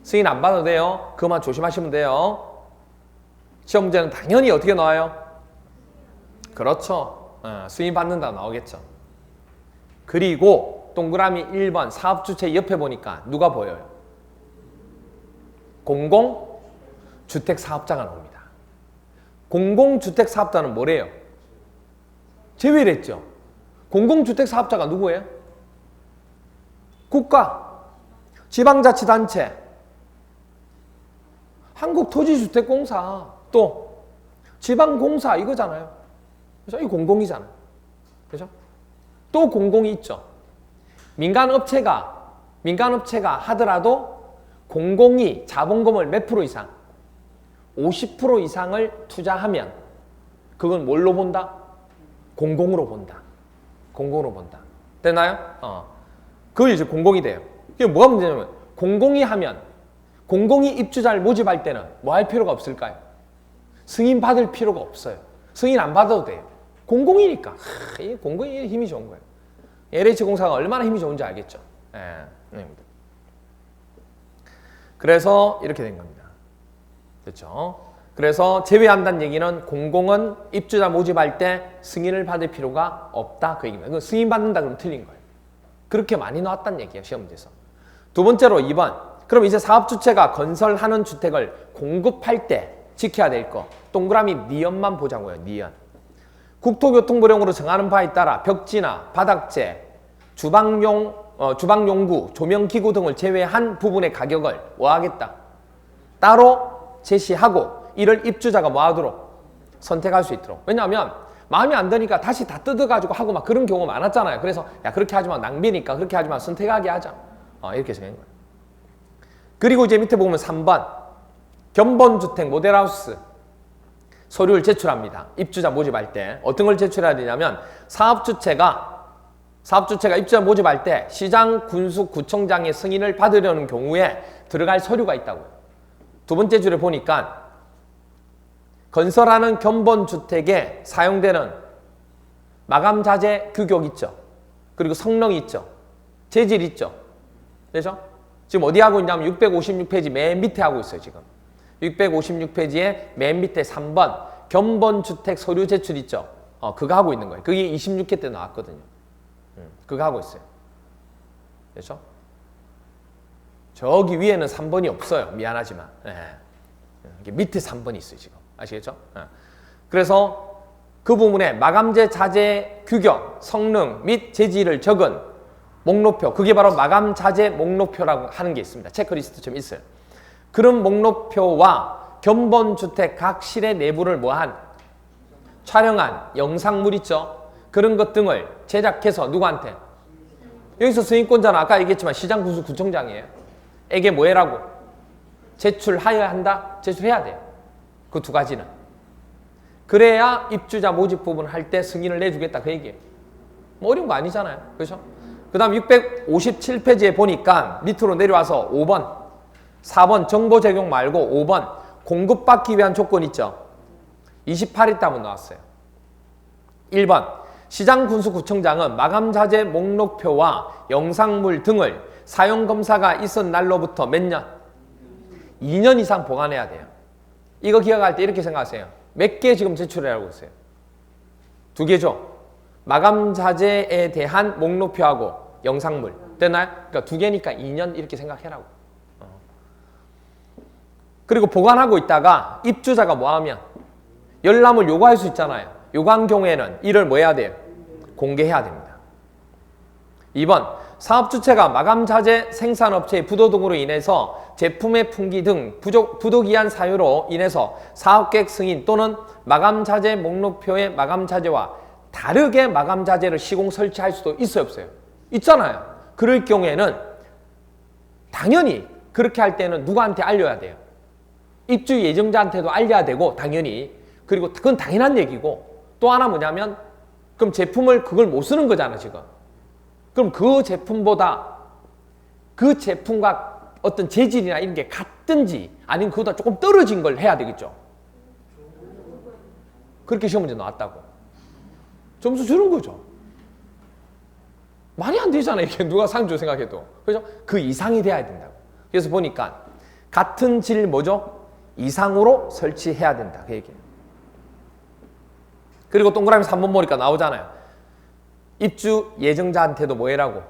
승인 안 받아도 돼요. 그것만 조심하시면 돼요. 시험 문제는 당연히 어떻게 나와요? 그렇죠. 승인 받는다 나오겠죠. 그리고 동그라미 1번 사업주체 옆에 보니까 누가 보여요? 공공주택사업자가 나옵니다. 공공주택사업자는 뭐래요? 제외를 했죠. 공공주택사업자가 누구예요? 국가, 지방자치단체, 한국토지주택공사, 또 지방공사 이거잖아요. 그래서 이 공공이잖아요. 그죠? 또 공공이 있죠. 민간업체가 하더라도 공공이 자본금을 몇 프로 이상? 50% 이상을 투자하면 그건 뭘로 본다? 공공으로 본다. 공공으로 본다. 되나요? 그걸 이제 공공이 돼요. 이게 뭐가 문제냐면 공공이 하면 공공이 입주자를 모집할 때는 뭐 할 필요가 없을까요? 승인 받을 필요가 없어요. 승인 안 받아도 돼요. 공공이니까. 공공이 힘이 좋은 거예요. LH공사가 얼마나 힘이 좋은지 알겠죠? 그래서 이렇게 된 겁니다. 그렇죠? 그래서 제외한다는 얘기는 공공은 입주자 모집할 때 승인을 받을 필요가 없다 그 얘기입니다. 승인 받는다 그러면 틀린 거예요. 그렇게 많이 나왔다는 얘기예요. 시험 문제에서. 두 번째로 2번. 그럼 이제 사업주체가 건설하는 주택을 공급할 때 지켜야 될 거. 동그라미 니언만 보자고요. 니언. 국토교통부령으로 정하는 바에 따라 벽지나 바닥재, 주방용구, 조명기구 등을 제외한 부분의 가격을 뭐 하겠다? 따로 제시하고 이를 입주자가 뭐 하도록? 선택할 수 있도록. 왜냐하면 마음에 안 드니까 다시 다 뜯어가지고 하고 막 그런 경우가 많았잖아요. 그래서 야 그렇게 하지 마. 낭비니까 그렇게 하지 마. 선택하게 하자. 이렇게 정한 거예요. 그리고 이제 밑에 보면 3번. 견본주택 모델하우스 서류를 제출합니다. 입주자 모집할 때. 어떤 걸 제출해야 되냐면 사업주체가 입주자 모집할 때 시장, 군수, 구청장의 승인을 받으려는 경우에 들어갈 서류가 있다고요. 두 번째 줄에 보니까 건설하는 견본주택에 사용되는 마감자재 규격 있죠. 그리고 성능 있죠. 재질 있죠. 그렇죠? 지금 어디 하고 있냐면 656페이지 맨 밑에 하고 있어요. 지금 656페이지에 맨 밑에 3번 견본주택 서류 제출 있죠. 그거 하고 있는 거예요. 그게 26회 때 나왔거든요. 그거 하고 있어요. 그렇죠? 저기 위에는 3번이 없어요. 미안하지만. 밑에 3번이 있어요. 지금. 아시겠죠? 그래서 그 부분에 마감재 자재 규격, 성능 및 재질을 적은 목록표, 그게 바로 마감자재 목록표라고 하는 게 있습니다. 체크리스트 좀 있어요. 그런 목록표와 견본주택 각 실의 내부를 뭐한? 촬영한 영상물 있죠? 그런 것 등을 제작해서 누구한테? 여기서 승인권자는 아까 얘기했지만 시장군수구청장이에요. 에게 뭐 해라고? 제출하여야 한다? 제출해야 돼요. 그 두 가지는. 그래야 입주자 모집 부분 할 때 승인을 내주겠다 그 얘기예요. 뭐 어려운 거 아니잖아요. 그렇죠? 그 다음 657페이지에 보니까 밑으로 내려와서 5번 4번 정보 제공 말고 5번 공급받기 위한 조건 있죠. 28일 따면 나왔어요. 1번 시장군수구청장은 마감자재 목록표와 영상물 등을 사용검사가 있은 날로부터 몇 년? 2년 이상 보관해야 돼요. 이거 기억할 때 이렇게 생각하세요. 몇 개 지금 제출하고 있어요? 2개죠. 마감자재에 대한 목록표하고 영상물. 되나요? 그러니까 2개니까 2년 이렇게 생각해라고. 그리고 보관하고 있다가 입주자가 뭐하면 열람을 요구할 수 있잖아요. 요구한 경우에는 이를 뭐 해야 돼요? 공개해야 됩니다. 2번, 사업 주체가 마감 자재 생산업체의 부도 등으로 인해서 제품의 품귀 등 부도기한 사유로 인해서 사업계획 승인 또는 마감 자재 목록표의 마감 자재와 다르게 마감 자재를 시공 설치할 수도 있어요, 없어요? 있잖아요. 그럴 경우에는 당연히 그렇게 할 때는 누구한테 알려야 돼요? 입주 예정자한테도 알려야 되고 당연히. 그리고 그건 당연한 얘기고, 또 하나 뭐냐면 그럼 제품을 그걸 못 쓰는 거잖아 지금. 그럼 그 제품보다 그 제품과 어떤 재질이나 이런 게 같든지 아니면 그보다 조금 떨어진 걸 해야 되겠죠. 그렇게 시험 문제 나왔다고. 점수 주는 거죠. 말이 안 되잖아 이게. 누가 상주 생각해도. 그죠? 그 이상이 돼야 된다고. 그래서 보니까 같은 질 뭐죠? 이상으로 설치해야 된다. 그 얘기예요. 그리고 동그라미 3번 보니까 나오잖아요. 입주 예정자한테도 뭐 해라고?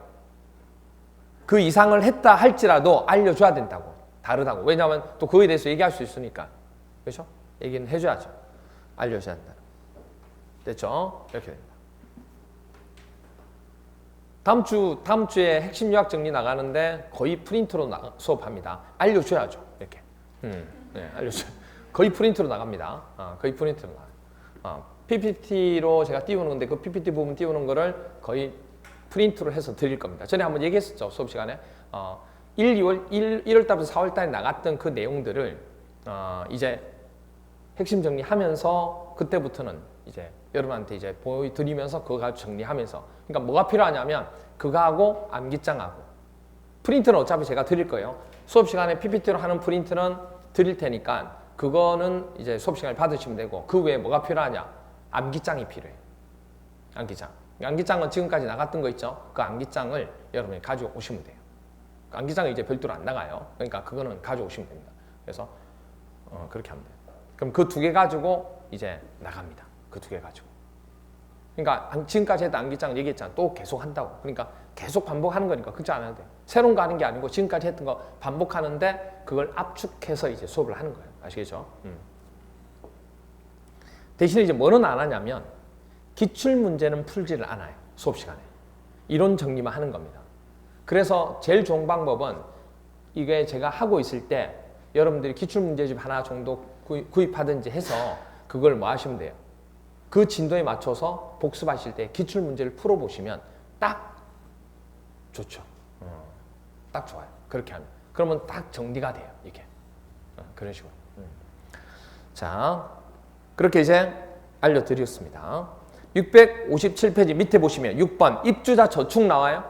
그 이상을 했다 할지라도 알려줘야 된다고. 다르다고. 왜냐하면 또 그거에 대해서 얘기할 수 있으니까. 그렇죠? 얘기는 해줘야죠. 알려줘야 된다. 됐죠? 이렇게 됩니다. 다음 주에 핵심 요약 정리 나가는데 거의 프린트로 수업합니다. 알려줘야죠. 이렇게. 네, 알려줘요. 거의 프린트로 나갑니다. 거의 프린트로 나가요. PPT로 제가 띄우는 건데 그 PPT 부분 띄우는 거를 거의 프린트로 해서 드릴 겁니다. 전에 한번 얘기했었죠. 수업 시간에. 1월 달부터 4월 달에 나갔던 그 내용들을 이제 핵심 정리하면서 그때부터는 이제 여러분한테 이제 보여드리면서 그거 가지고 정리하면서. 그러니까 뭐가 필요하냐면 그거하고 암기장하고. 프린트는 어차피 제가 드릴 거예요. 수업 시간에 PPT로 하는 프린트는 드릴 테니까 그거는 이제 수업 시간에 받으시면 되고, 그 외에 뭐가 필요하냐? 암기장이 필요해. 암기장. 암기장은 지금까지 나갔던 거 있죠? 그 암기장을 여러분이 가지고 오시면 돼요. 그 암기장은 이제 별도로 안 나가요. 그러니까 그거는 가져오시면 됩니다. 그래서 그렇게 하면 돼요. 그럼 그 두 개 가지고 이제 나갑니다. 그 두 개 가지고. 그러니까 지금까지 했던 암기장 얘기했잖아. 또 계속 한다고. 그러니까 계속 반복하는 거니까 걱정 안 해도 돼요. 새로운 거 하는 게 아니고 지금까지 했던 거 반복하는데 그걸 압축해서 이제 수업을 하는 거예요. 아시겠죠? 대신에 이제 뭐는 안 하냐면 기출 문제는 풀지를 않아요. 수업 시간에. 이론 정리만 하는 겁니다. 그래서 제일 좋은 방법은 이게 제가 하고 있을 때 여러분들이 기출 문제집 하나 정도 구입하든지 해서 그걸 뭐 하시면 돼요. 그 진도에 맞춰서 복습하실 때 기출 문제를 풀어보시면 딱 좋죠. 딱 좋아요. 그렇게 하면. 그러면 딱 정리가 돼요. 이게. 그런 식으로. 자, 그렇게 이제 알려드렸습니다. 657페이지 밑에 보시면 6번 입주자 저축 나와요.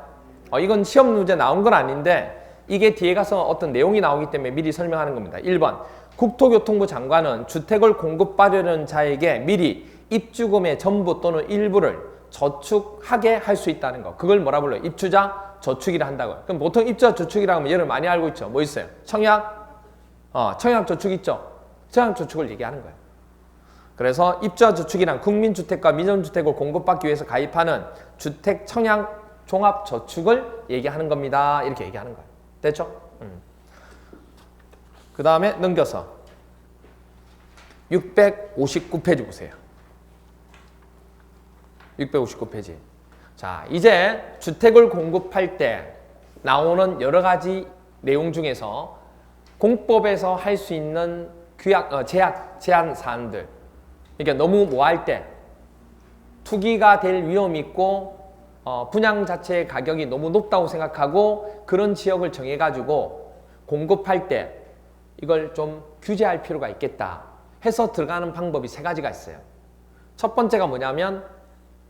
이건 시험 문제 나온 건 아닌데 이게 뒤에 가서 어떤 내용이 나오기 때문에 미리 설명하는 겁니다. 1번 국토교통부 장관은 주택을 공급받으려는 자에게 미리 입주금의 전부 또는 일부를 저축하게 할 수 있다는 거. 그걸 뭐라 불러요? 입주자 저축이라 한다고요. 그럼 보통 입주자 저축이라고 하면 여러분 많이 알고 있죠. 뭐 있어요? 청약? 청약 저축 있죠. 청약 저축을 얘기하는 거예요. 그래서 입주자 저축이란 국민주택과 민영주택을 공급받기 위해서 가입하는 주택 청약 종합 저축을 얘기하는 겁니다. 이렇게 얘기하는 거예요. 됐죠? 그 다음에 넘겨서 659페이지 보세요. 659페이지. 자, 이제 주택을 공급할 때 나오는 여러 가지 내용 중에서 공법에서 할 수 있는 제한 사항들. 그러니까 너무 뭐 할 때 투기가 될 위험이 있고 분양 자체의 가격이 너무 높다고 생각하고 그런 지역을 정해가지고 공급할 때 이걸 좀 규제할 필요가 있겠다 해서 들어가는 방법이 세 가지가 있어요. 첫 번째가 뭐냐면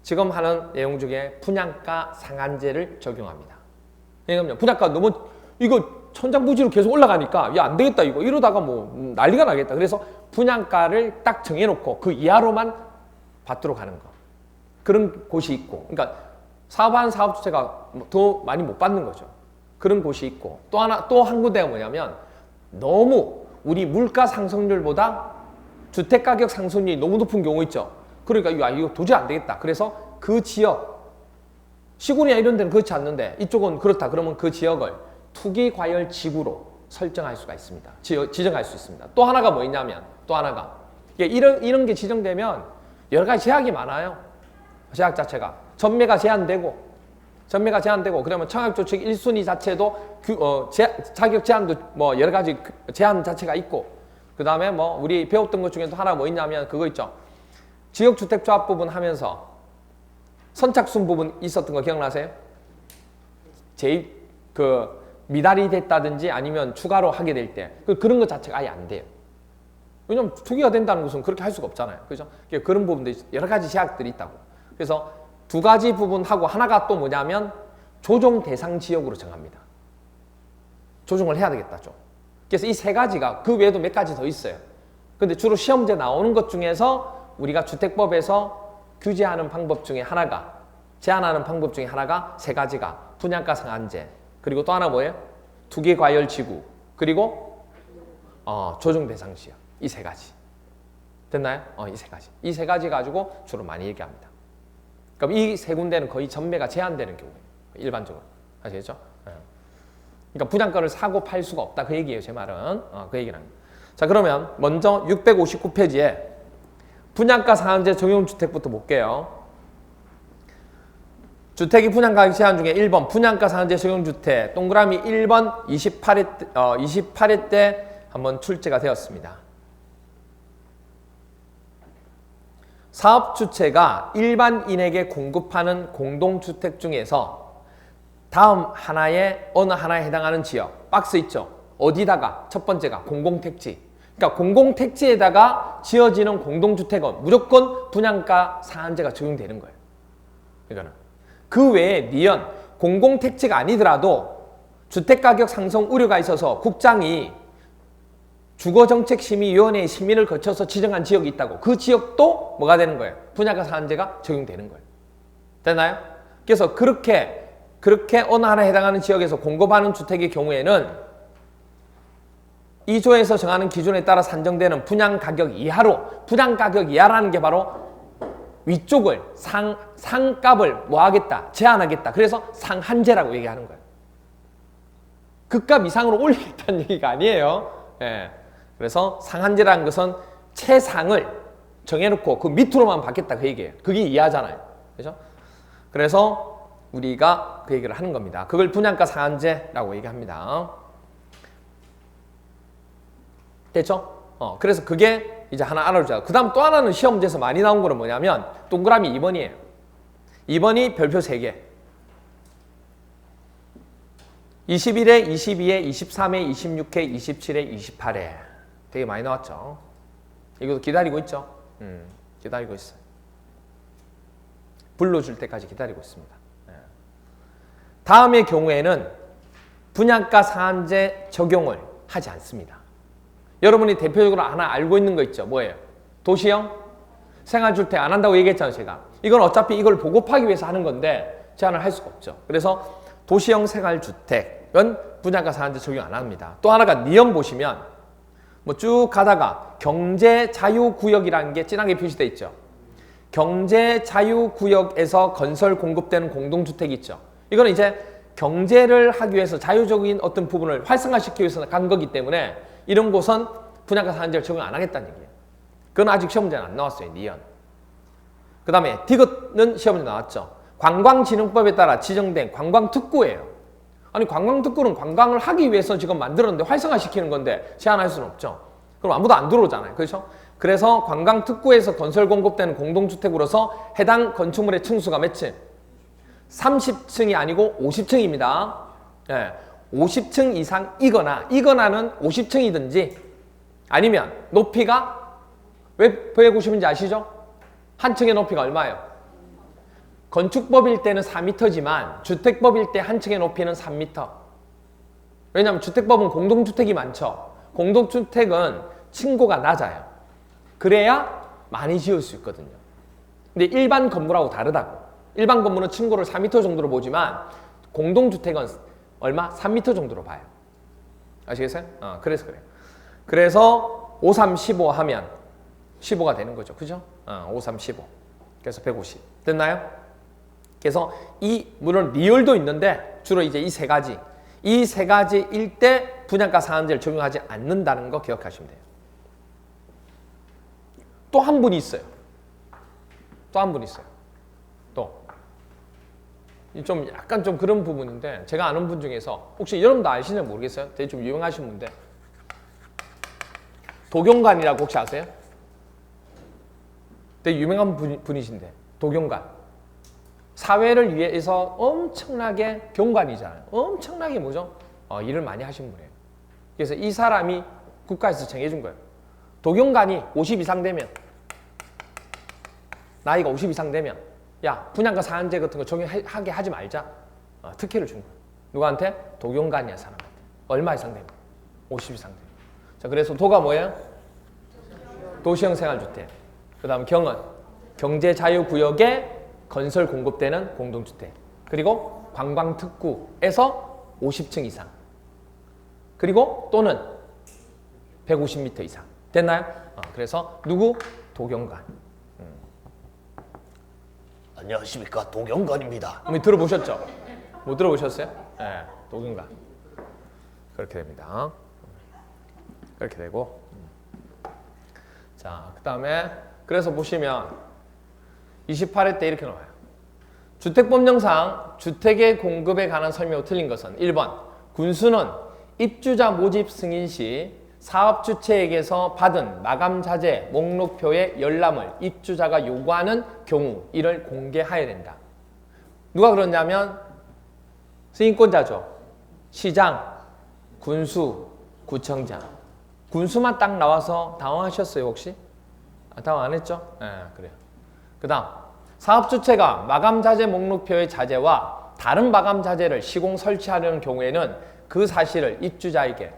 지금 하는 내용 중에 분양가 상한제를 적용합니다. 왜냐면 분양가 너무 이거 천장부지로 계속 올라가니까 야 안 되겠다 이거 이러다가 뭐 난리가 나겠다. 그래서 분양가를 딱 정해놓고 그 이하로만 받도록 하는 거. 그런 곳이 있고, 그러니까 사업하는 사업주체가 더 많이 못 받는 거죠. 그런 곳이 있고, 또 한 군데가 뭐냐면 너무 우리 물가 상승률보다 주택가격 상승률이 너무 높은 경우 있죠. 그러니까 이거 도저히 안 되겠다. 그래서 그 지역, 시골이나 이런 데는 그렇지 않는데 이쪽은 그렇다. 그러면 그 지역을 투기과열 지구로 설정할 수가 있습니다. 지정할 수 있습니다. 또 하나가 뭐 있냐면 또 하나가 이런 게 지정되면 여러 가지 제약이 많아요. 제약 자체가. 전매가 제한되고 그러면 청약조책 1순위 자체도 자격 제한도 뭐 여러 가지 제한 자체가 있고, 그 다음에 뭐 우리 배웠던 것 중에도 하나 뭐 있냐면 그거 있죠. 지역주택조합 부분 하면서 선착순 부분 있었던 거 기억나세요? 미달이 됐다든지 아니면 추가로 하게 될 때 그런 것 자체가 아예 안 돼요. 왜냐면 두 개가 된다는 것은 그렇게 할 수가 없잖아요. 그죠? 그런 부분들이 여러 가지 제약들이 있다고. 그래서 두 가지 부분하고 하나가 또 뭐냐면 조정 대상 지역으로 정합니다. 조정을 해야 되겠다 좀. 그래서 이 세 가지가 그 외에도 몇 가지 더 있어요. 근데 주로 시험제 나오는 것 중에서 우리가 주택법에서 규제하는 방법 중에 하나가, 제한하는 방법 중에 하나가 세 가지가 분양가 상한제, 그리고 또 하나 뭐예요? 투기 과열 지구, 그리고 조정 대상 지역. 이 세 가지. 됐나요? 이 세 가지. 이 세 가지 가지고 주로 많이 얘기합니다. 그럼 이 세 군데는 거의 전매가 제한되는 경우예요. 일반적으로. 아시겠죠? 그러니까 분양가를 사고 팔 수가 없다. 그 얘기예요. 제 말은. 그 얘기를 합니다. 자, 그러면 먼저 659페이지에 분양가 상한제 적용주택부터 볼게요. 주택이 분양가격 제한 중에 1번 분양가 상한제 적용주택 동그라미 1번 28회 때 한번 출제가 되었습니다. 사업주체가 일반인에게 공급하는 공동주택 중에서 다음 하나에 어느 하나에 해당하는 지역, 박스 있죠? 어디다가? 첫 번째가 공공택지. 그러니까 공공택지에다가 지어지는 공동주택은 무조건 분양가 상한제가 적용되는 거예요. 이거는. 그 외에 니은, 공공택지가 아니더라도 주택가격 상승 우려가 있어서 국장이 주거정책심의위원회의 심의를 거쳐서 지정한 지역이 있다고. 그 지역도 뭐가 되는 거예요? 분양가 상한제가 적용되는 거예요. 됐나요? 그래서 그렇게 어느 하나에 해당하는 지역에서 공급하는 주택의 경우에는 2조에서 정하는 기준에 따라 산정되는 분양가격 이하로, 분양가격 이하라는 게 바로 위쪽을 상값을 뭐 하겠다? 제한하겠다. 그래서 상한제라고 얘기하는 거예요. 그 값 이상으로 올리겠다는 얘기가 아니에요. 예. 그래서 상한제라는 것은 최상을 정해놓고 그 밑으로만 받겠다 그 얘기예요. 그게 이하잖아요. 그렇죠? 그래서 우리가 그 얘기를 하는 겁니다. 그걸 분양가 상한제라고 얘기합니다. 됐죠? 그래서 그게 이제 하나 알아두자. 그 다음 또 하나는 시험지에서 많이 나온 거는 뭐냐면 동그라미 2번이에요. 2번이 별표 3개. 21회, 22회, 23회, 26회, 27회, 28회. 되게 많이 나왔죠. 이것도 기다리고 있죠. 기다리고 있어요. 불러줄 때까지 기다리고 있습니다. 다음의 경우에는 분양가 상한제 적용을 하지 않습니다. 여러분이 대표적으로 하나 알고 있는 거 있죠. 뭐예요? 도시형 생활주택 안 한다고 얘기했잖아요. 제가. 이건 어차피 이걸 보급하기 위해서 하는 건데 제한을 할 수가 없죠. 그래서 도시형 생활주택은 분양가 상한제 적용 안 합니다. 또 하나가 니은 보시면 뭐 쭉 가다가 경제자유구역이라는 게 진하게 표시되어 있죠. 경제자유구역에서 건설 공급되는 공동주택이 있죠. 이거는 이제 경제를 하기 위해서 자유적인 어떤 부분을 활성화시키기 위해서 간 거기 때문에 이런 곳은 분양가 상한제를 적용 안 하겠다는 얘기예요. 그건 아직 시험문제는 안 나왔어요. 니은. 그 다음에 디귿은 시험문제 나왔죠. 관광진흥법에 따라 지정된 관광특구예요. 아니 관광특구는 관광을 하기 위해서 지금 만들었는데 활성화시키는 건데 제한할 수는 없죠. 그럼 아무도 안 들어오잖아요. 그렇죠? 그래서 관광특구에서 건설 공급되는 공동주택으로서 해당 건축물의 층수가 몇층? 30층이 아니고 50층입니다. 네. 50층 이거나는 50층이든지 아니면 높이가 왜 190인지 아시죠? 한 층의 높이가 얼마예요? 건축법일 때는 4m지만 주택법일 때 한 층의 높이는 3m. 왜냐하면 주택법은 공동주택이 많죠. 공동주택은 층고가 낮아요. 그래야 많이 지을 수 있거든요. 근데 일반 건물하고 다르다고. 일반 건물은 층고를 4m 정도로 보지만 공동주택은 얼마? 3m 정도로 봐요. 아시겠어요? 그래서 그래요. 그래서 5, 3, 15 하면 15가 되는 거죠. 그죠? 5, 3, 15. 그래서 150. 됐나요? 그래서 물론 리얼도 있는데 주로 이제 이 세 가지일 때 분양가 상한제를 적용하지 않는다는 거 기억하시면 돼요. 또 한 분이 있어요. 또 한 분 있어요. 또. 좀 약간 좀 그런 부분인데 제가 아는 분 중에서 혹시 여러분도 아시는지 모르겠어요. 되게 좀 유명하신 분인데 도경관이라고 혹시 아세요? 되게 유명한 분이신데 도경관. 사회를 위해서 엄청나게 경관이잖아요. 엄청나게 뭐죠? 일을 많이 하신 분이에요. 그래서 이 사람이 국가에서 정해준 거예요. 도경관이 50 이상 되면 나이가 50 이상 되면 야 분양가 상한제 같은 거 적용하게 하지 말자. 특혜를 준 거예요. 누구한테? 도경관이야 사람한테. 얼마 이상 되면? 50 이상 되면. 자 그래서 도가 뭐예요? 도시형 생활주택. 그 다음 경은 경제자유구역에 건설 공급되는 공동주택. 그리고 관광특구에서 50층 이상. 그리고 또는 150m 이상. 됐나요? 그래서 누구? 도경관. 안녕하십니까, 도경관입니다. 들어보셨죠? 못 들어보셨어요? 네, 도경관. 그렇게 됩니다. 그렇게 되고. 자, 그 다음에 그래서 보시면 28회 때 이렇게 나와요. 주택법령상 주택의 공급에 관한 설명이 틀린 것은 1번 군수는 입주자 모집 승인 시 사업주체에게서 받은 마감자재 목록표의 열람을 입주자가 요구하는 경우 이를 공개하여야 된다. 누가 그러냐면 승인권자죠. 시장, 군수, 구청장. 군수만 딱 나와서 당황하셨어요 혹시? 당황 안 했죠? 네, 그래요. 그 다음 사업주체가 마감자재 목록표의 자재와 다른 마감자재를 시공 설치하려는 경우에는 그 사실을 입주자에게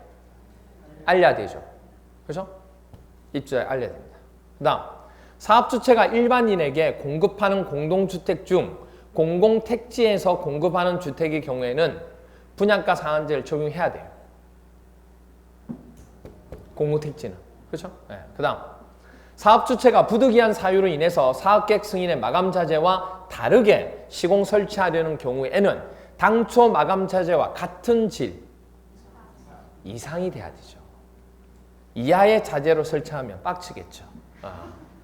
알려야 되죠. 그렇죠? 입주자에 알려야 됩니다. 그 다음 사업주체가 일반인에게 공급하는 공동주택 중 공공택지에서 공급하는 주택의 경우에는 분양가 상한제를 적용해야 돼요. 공공택지는. 그렇죠? 네. 그 다음 사업주체가 부득이한 사유로 인해서 사업계획 승인의 마감자재와 다르게 시공 설치하려는 경우에는 당초 마감자재와 같은 질 이상이 돼야 되죠. 이하의 자재로 설치하면 빡치겠죠.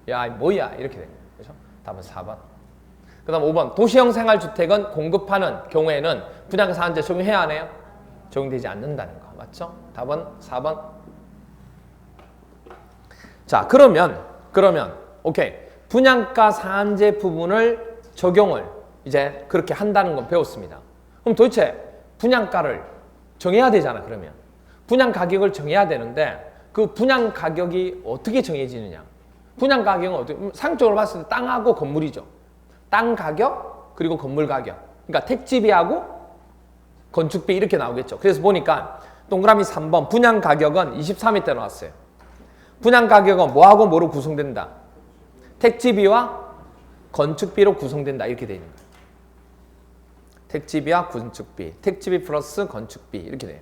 야 뭐야 이렇게 됩니다. 그렇죠? 답은 4번. 그 다음 5번 도시형 생활주택은 공급하는 경우에는 분양가 상한제 적용해야 하네요. 적용되지 않는다는 거 맞죠? 답은 4번. 자 그러면 오케이 분양가 상한제 부분을 적용을 이제 그렇게 한다는 건 배웠습니다. 그럼 도대체 분양가를 정해야 되잖아. 그러면 분양 가격을 정해야 되는데 그 분양 가격이 어떻게 정해지느냐? 분양 가격은 어떻게 상적으로 봤을 때 땅하고 건물이죠. 땅 가격 그리고 건물 가격. 그러니까 택지비하고 건축비 이렇게 나오겠죠. 그래서 보니까 동그라미 3번 분양 가격은 23회 때 나왔어요. 분양 가격은 뭐하고 뭐로 구성된다? 택지비와 건축비로 구성된다. 이렇게 되어 있는 거예요. 택지비와 건축비, 택지비 플러스 건축비 이렇게 돼요.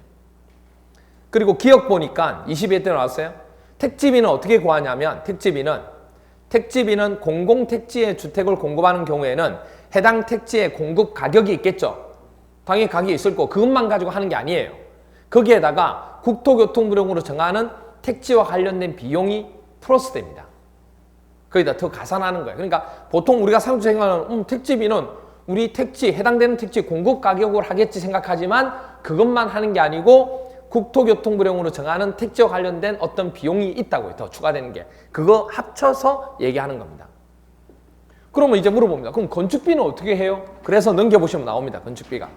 그리고 기억 보니까 22회 때 나왔어요. 택지비는 어떻게 구하냐면 택지비는 공공택지의 주택을 공급하는 경우에는 해당 택지의 공급 가격이 있겠죠. 당연히 가격이 있을 거고 그것만 가지고 하는 게 아니에요. 거기에다가 국토교통부령으로 정하는 택지와 관련된 비용이 플러스 됩니다. 거기다 더 가산하는 거예요. 그러니까 보통 우리가 상주 생각하는 택지비는 우리 택지, 해당되는 택지 공급 가격을 하겠지 생각하지만 그것만 하는 게 아니고 국토교통부령으로 정하는 택지와 관련된 어떤 비용이 있다고요. 더 추가되는 게. 그거 합쳐서 얘기하는 겁니다. 그러면 이제 물어봅니다. 그럼 건축비는 어떻게 해요? 그래서 넘겨보시면 나옵니다. 건축비가.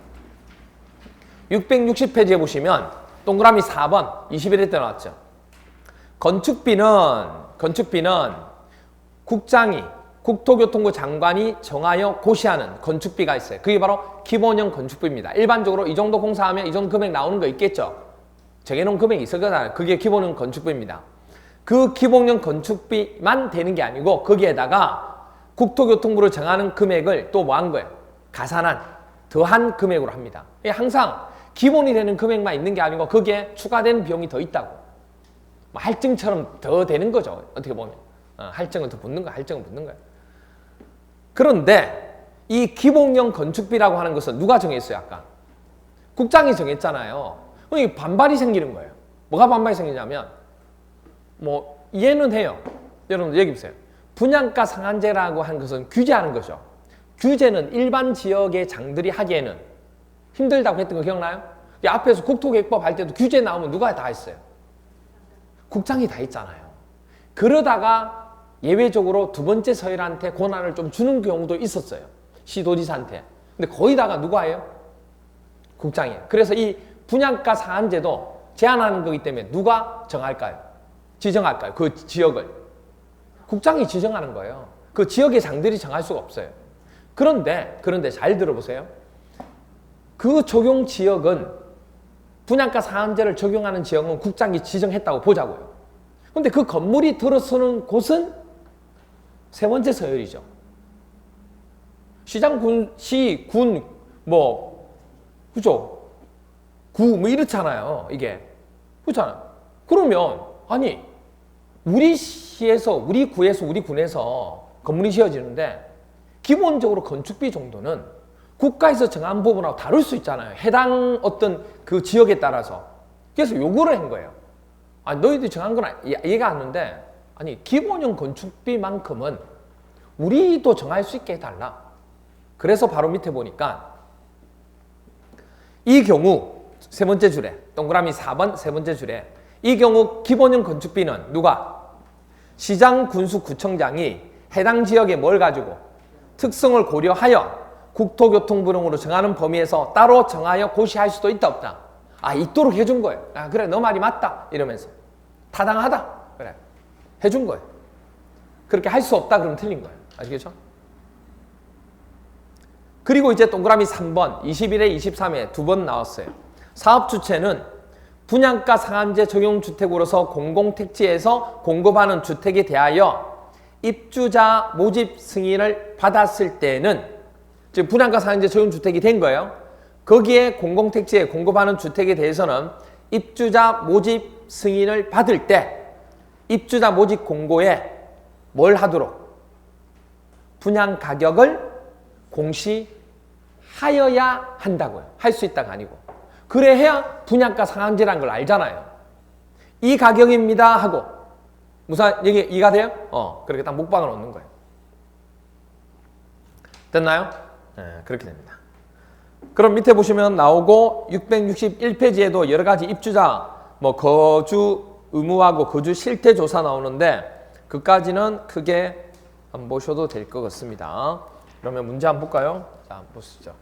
660페이지에 보시면 동그라미 4번 21회 때 나왔죠. 건축비는 국장이 국토교통부 장관이 정하여 고시하는 건축비가 있어요. 그게 바로 기본형 건축비입니다. 일반적으로 이 정도 공사하면 이 정도 금액 나오는 거 있겠죠. 정해놓은 금액이 있을 거잖아요. 그게 기본형 건축비입니다. 그 기본형 건축비만 되는 게 아니고 거기에다가 국토교통부로 정하는 금액을 또 뭐 한 거예요? 가산한, 더한 금액으로 합니다. 항상 기본이 되는 금액만 있는 게 아니고 거기에 추가되는 비용이 더 있다고. 뭐 할증처럼 더 되는 거죠. 어떻게 보면. 할증은 더 붙는 거야. 할증은 붙는 거야. 그런데 이 기본형 건축비라고 하는 것은 누가 정했어요? 아까 국장이 정했잖아요. 그럼 반발이 생기는 거예요. 뭐가 반발이 생기냐면 뭐 이해는 해요. 여러분 여기 보세요. 분양가 상한제라고 하는 것은 규제하는 거죠. 규제는 일반 지역의 장들이 하기에는 힘들다고 했던 거 기억나요? 앞에서 국토계획법 할 때도 규제 나오면 누가 다 했어요? 국장이 다 했잖아요. 그러다가 예외적으로 두 번째 서열한테 권한을 좀 주는 경우도 있었어요. 시도지사한테. 근데 거의 다가 누가 해요? 국장이에요. 그래서 이 분양가 상한제도 제한하는 거기 때문에 누가 정할까요? 지정할까요? 그 지역을. 국장이 지정하는 거예요. 그 지역의 장들이 정할 수가 없어요. 그런데 잘 들어보세요. 그 적용 지역은 분양가 상한제를 적용하는 지역은 국장이 지정했다고 보자고요. 근데 그 건물이 들어서는 곳은 세 번째 서열이죠. 시장, 군, 시, 군, 그죠? 구, 이렇잖아요. 이게. 그렇잖아요. 그러면, 아니, 우리 시에서, 우리 구에서, 우리 군에서 건물이 지어지는데, 기본적으로 건축비 정도는 국가에서 정한 부분하고 다를 수 있잖아요. 해당 어떤 그 지역에 따라서. 그래서 요구를 한 거예요. 아니, 너희들이 정한 건 이해가 안 되는데, 아니, 기본형 건축비만큼은 우리도 정할 수 있게 해달라. 그래서 바로 밑에 보니까, 이 경우, 세 번째 줄에, 동그라미 4번 세 번째 줄에, 이 경우 기본형 건축비는 누가? 시장, 군수, 구청장이 해당 지역에 뭘 가지고? 특성을 고려하여 국토교통부령으로 정하는 범위에서 따로 정하여 고시할 수도 있다 없다. 있도록 해준 거예요. 그래 너 말이 맞다 이러면서 타당하다 그래 해준 거예요. 그렇게 할 수 없다 그러면 틀린 거예요. 아시겠죠? 그리고 이제 동그라미 3번 21회 23회 두 번 나왔어요. 사업주체는 분양가 상한제 적용 주택으로서 공공택지에서 공급하는 주택에 대하여 입주자 모집 승인을 받았을 때는, 즉 분양가 상한제 적용 주택이 된 거예요. 거기에 공공택지에 공급하는 주택에 대해서는 입주자 모집 승인을 받을 때 입주자 모집 공고에 뭘 하도록? 분양 가격을 공시하여야 한다고요. 할 수 있다가 아니고. 그래야 분양가 상한제라는 걸 알잖아요. 이 가격입니다 하고 무슨 이게 이해가 돼요? 그렇게 딱 목박을 놓는 거예요. 됐나요? 네, 그렇게 됩니다. 그럼 밑에 보시면 나오고 661페이지에도 여러 가지 입주자 거주 의무하고 거주 실태 조사 나오는데 그까지는 크게 안 보셔도 될 것 같습니다. 그러면 문제 한번 볼까요? 자, 한번 보시죠.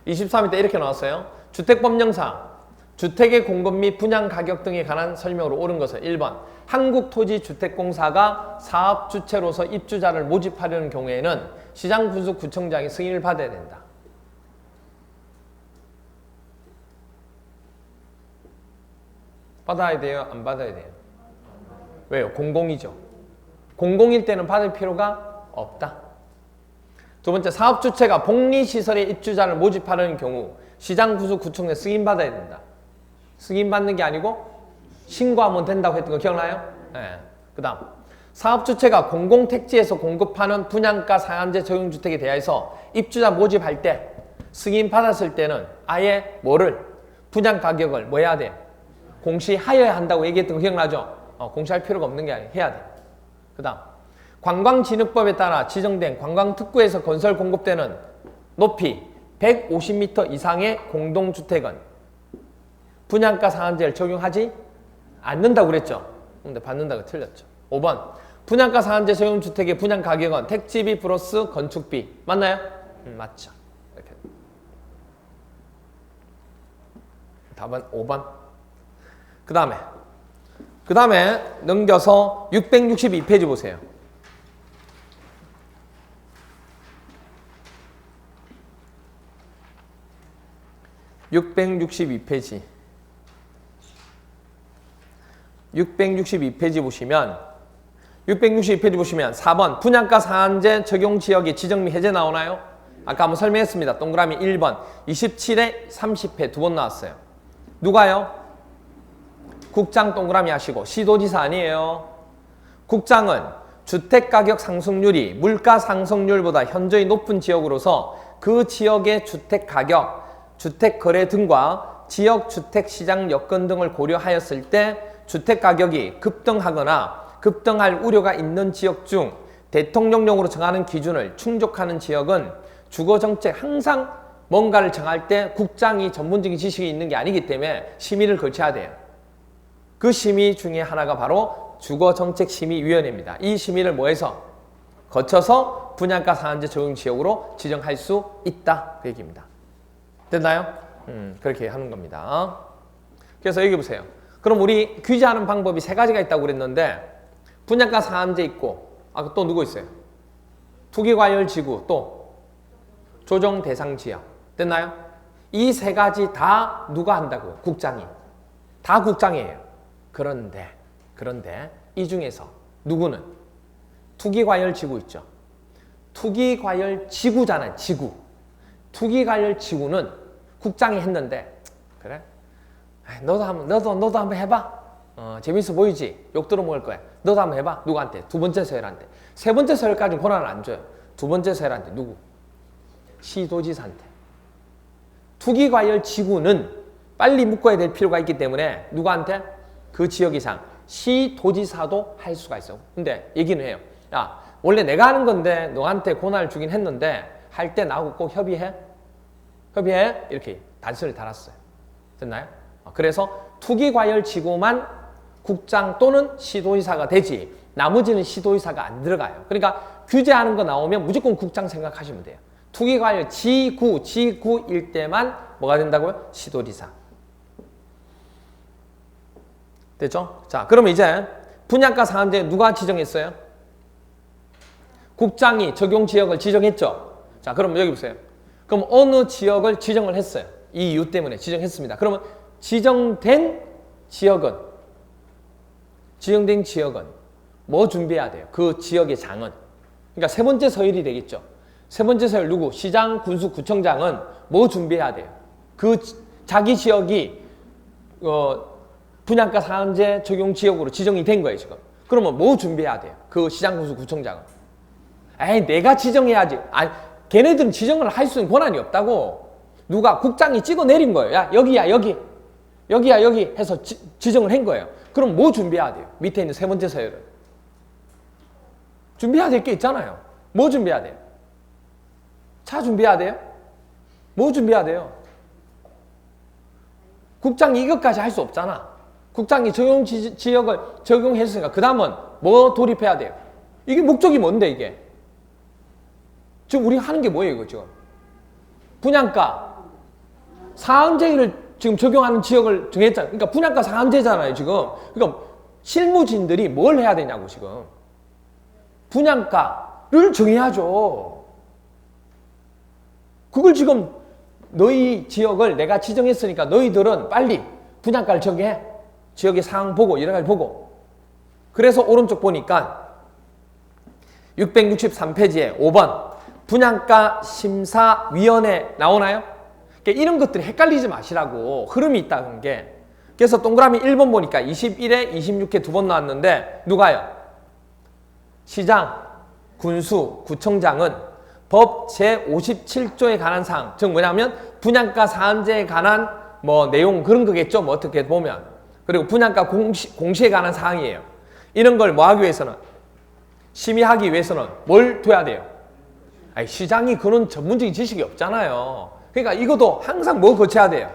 23일 때 이렇게 나왔어요. 주택법령상 주택의 공급 및 분양 가격 등에 관한 설명으로 옳은 것은 1번 한국토지주택공사가 사업주체로서 입주자를 모집하려는 경우에는 시장, 군수, 구청장이 승인을 받아야 된다. 받아야 돼요? 안 받아야 돼요? 왜요? 공공이죠. 공공일 때는 받을 필요가 없다. 두 번째, 사업주체가 복리시설에 입주자를 모집하려는 경우 시장, 군수, 구청장 승인받아야 된다. 승인받는 게 아니고 신고하면 된다고 했던 거 기억나요? 네. 그 다음 사업주체가 공공택지에서 공급하는 분양가 상한제 적용주택에 대해서 입주자 모집할 때 승인받았을 때는 아예 뭐를? 분양가격을 뭐 해야 돼? 공시하여야 한다고 얘기했던 거 기억나죠? 공시할 필요가 없는 게 아니에요. 해야 돼. 그 다음 관광진흥법에 따라 지정된 관광특구에서 건설 공급되는 높이 150m 이상의 공동주택은 분양가 상한제를 적용하지 않는다고 그랬죠. 근데 받는다고 틀렸죠. 5번 분양가 상한제 적용 주택의 분양 가격은 택지비 플러스 건축비 맞나요? 맞죠. 이렇게. 답은 5번. 그 다음에 넘겨서 662페이지 보세요. 662페이지. 662페이지 보시면 4번 분양가 상한제 적용 지역의 지정 및 해제 나오나요? 아까 한번 설명했습니다. 동그라미 1번 27에 30회 두 번 나왔어요. 누가요? 국장 동그라미 하시고 시도지사 아니에요. 국장은 주택가격 상승률이 물가 상승률보다 현저히 높은 지역으로서 그 지역의 주택가격, 주택거래 등과 지역 주택시장 여건 등을 고려하였을 때 주택가격이 급등하거나 급등할 우려가 있는 지역 중 대통령령으로 정하는 기준을 충족하는 지역은 주거정책 항상 뭔가를 정할 때 국장이 전문적인 지식이 있는 게 아니기 때문에 심의를 거쳐야 돼요. 그 심의 중에 하나가 바로 주거정책심의위원회입니다. 이 심의를 뭐해서? 거쳐서 분양가 상한제 적용 지역으로 지정할 수 있다. 그 얘기입니다. 됐나요? 그렇게 하는 겁니다. 그래서 여기 보세요. 그럼 우리 규제하는 방법이 세 가지가 있다고 그랬는데 분양가 상한제 있고 아까 또 누구 있어요? 투기과열지구 또 조정 대상 지역. 됐나요? 이 세 가지 다 누가 한다고요? 국장이. 다 국장이에요. 그런데 이 중에서 누구는? 투기과열지구 있죠. 투기과열지구잖아요. 지구. 투기과열지구는 국장이 했는데 그래? 너도 한번 해봐. 재밌어 보이지? 욕 들어먹을 거야. 너도 한번 해봐. 누구한테? 두 번째 서열한테. 세 번째 서열까지는 권한을 안 줘요. 두 번째 서열한테 누구? 시도지사한테. 투기과열지구는 빨리 묶어야 될 필요가 있기 때문에 누구한테? 그 지역 이상 시도지사도 할 수가 있어. 근데 얘기는 해요. 야, 원래 내가 하는 건데 너한테 권한을 주긴 했는데 할 때 나하고 꼭 협의해? 이렇게 단서를 달았어요. 됐나요? 그래서 투기과열지구만 국장 또는 시도지사가 되지 나머지는 시도지사가 안 들어가요. 그러니까 규제하는 거 나오면 무조건 국장 생각하시면 돼요. 투기과열 지구일 때만 뭐가 된다고요? 시도지사. 됐죠? 자, 그러면 이제 분양가 상한제 누가 지정했어요? 국장이 적용 지역을 지정했죠? 자, 그럼 여기 보세요. 그럼 어느 지역을 지정을 했어요? 이 이유 때문에 지정했습니다. 그러면 지정된 지역은 뭐 준비해야 돼요? 그 지역의 장은. 그러니까 세 번째 서열이 되겠죠. 세 번째 서열 누구? 시장, 군수, 구청장은 뭐 준비해야 돼요? 그 자기 지역이 분양가 상한제 적용 지역으로 지정이 된 거예요, 지금. 그러면 뭐 준비해야 돼요? 그 시장, 군수, 구청장은. 에이, 내가 지정해야지. 아니, 걔네들은 지정을 할 수 있는 권한이 없다고. 누가 국장이 찍어 내린 거예요. 야, 여기야, 여기 해서 지정을 한 거예요. 그럼 뭐 준비해야 돼요? 밑에 있는 세 번째 서열은. 준비해야 될 게 있잖아요. 뭐 준비해야 돼요? 차 준비해야 돼요? 뭐 준비해야 돼요? 국장이 이것까지 할 수 없잖아. 국장이 적용 지역을 적용했으니까 그 다음은 뭐 돌입해야 돼요? 이게 목적이 뭔데 이게? 지금 우리 하는 게 뭐예요 이거 지금? 분양가 상한제를 지금 적용하는 지역을 정했잖아요. 그러니까 분양가 상한제잖아요 지금. 그러니까 실무진들이 뭘 해야 되냐고 지금. 분양가를 정해야죠. 그걸 지금 너희 지역을 내가 지정했으니까 너희들은 빨리 분양가를 정해. 지역의 상황 보고 여러 가지 보고. 그래서 오른쪽 보니까 663페이지에 5번 분양가 심사위원회 나오나요? 그러니까 이런 것들이 헷갈리지 마시라고. 흐름이 있다는 게. 그래서 동그라미 1번 보니까 21회, 26회 두 번 나왔는데 누가요? 시장, 군수, 구청장은 법 제57조에 관한 사항, 즉 뭐냐면 분양가 상한제에 관한 뭐 내용 그런 거겠죠. 뭐 어떻게 보면. 그리고 분양가 공시에 관한 사항이에요. 이런 걸 뭐 하기 위해서는? 심의하기 위해서는 뭘 둬야 돼요? 아니, 시장이 그런 전문적인 지식이 없잖아요. 그러니까 이것도 항상 뭐 거쳐야 돼요?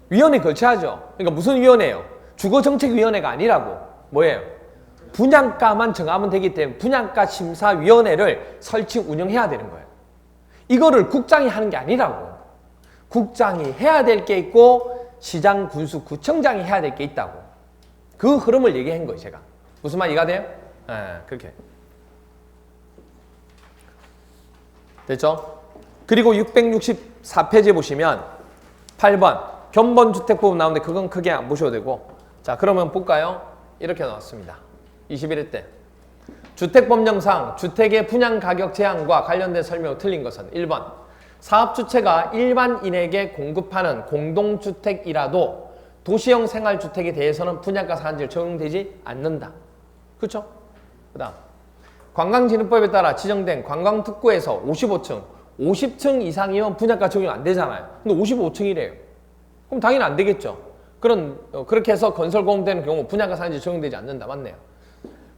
위원회 거쳐야죠. 그러니까 무슨 위원회예요? 주거정책위원회가 아니라고. 뭐예요? 분양가만 정하면 되기 때문에 분양가 심사위원회를 설치 운영해야 되는 거예요. 이거를 국장이 하는 게 아니라고. 국장이 해야 될 게 있고 시장, 군수, 구청장이 해야 될 게 있다고. 그 흐름을 얘기한 거예요, 제가. 무슨 말 이해가 돼요? 그렇게. 됐죠? 그리고 664페이지에 보시면 8번 견본주택 부분 나오는데 그건 크게 안 보셔도 되고. 자, 그러면 볼까요? 이렇게 나왔습니다. 21회 때. 주택법령상 주택의 분양가격 제한과 관련된 설명이 틀린 것은 1번 사업주체가 일반인에게 공급하는 공동주택이라도 도시형 생활주택에 대해서는 분양가 상한제를 적용되지 않는다. 그렇죠? 그 다음 관광진흥법에 따라 지정된 관광특구에서 55층, 50층 이상이면 분양가 적용 안 되잖아요. 근데 55층이래요. 그럼 당연히 안 되겠죠. 그렇게 해서 건설공되는 경우 분양가 상한제 적용되지 않는다. 맞네요.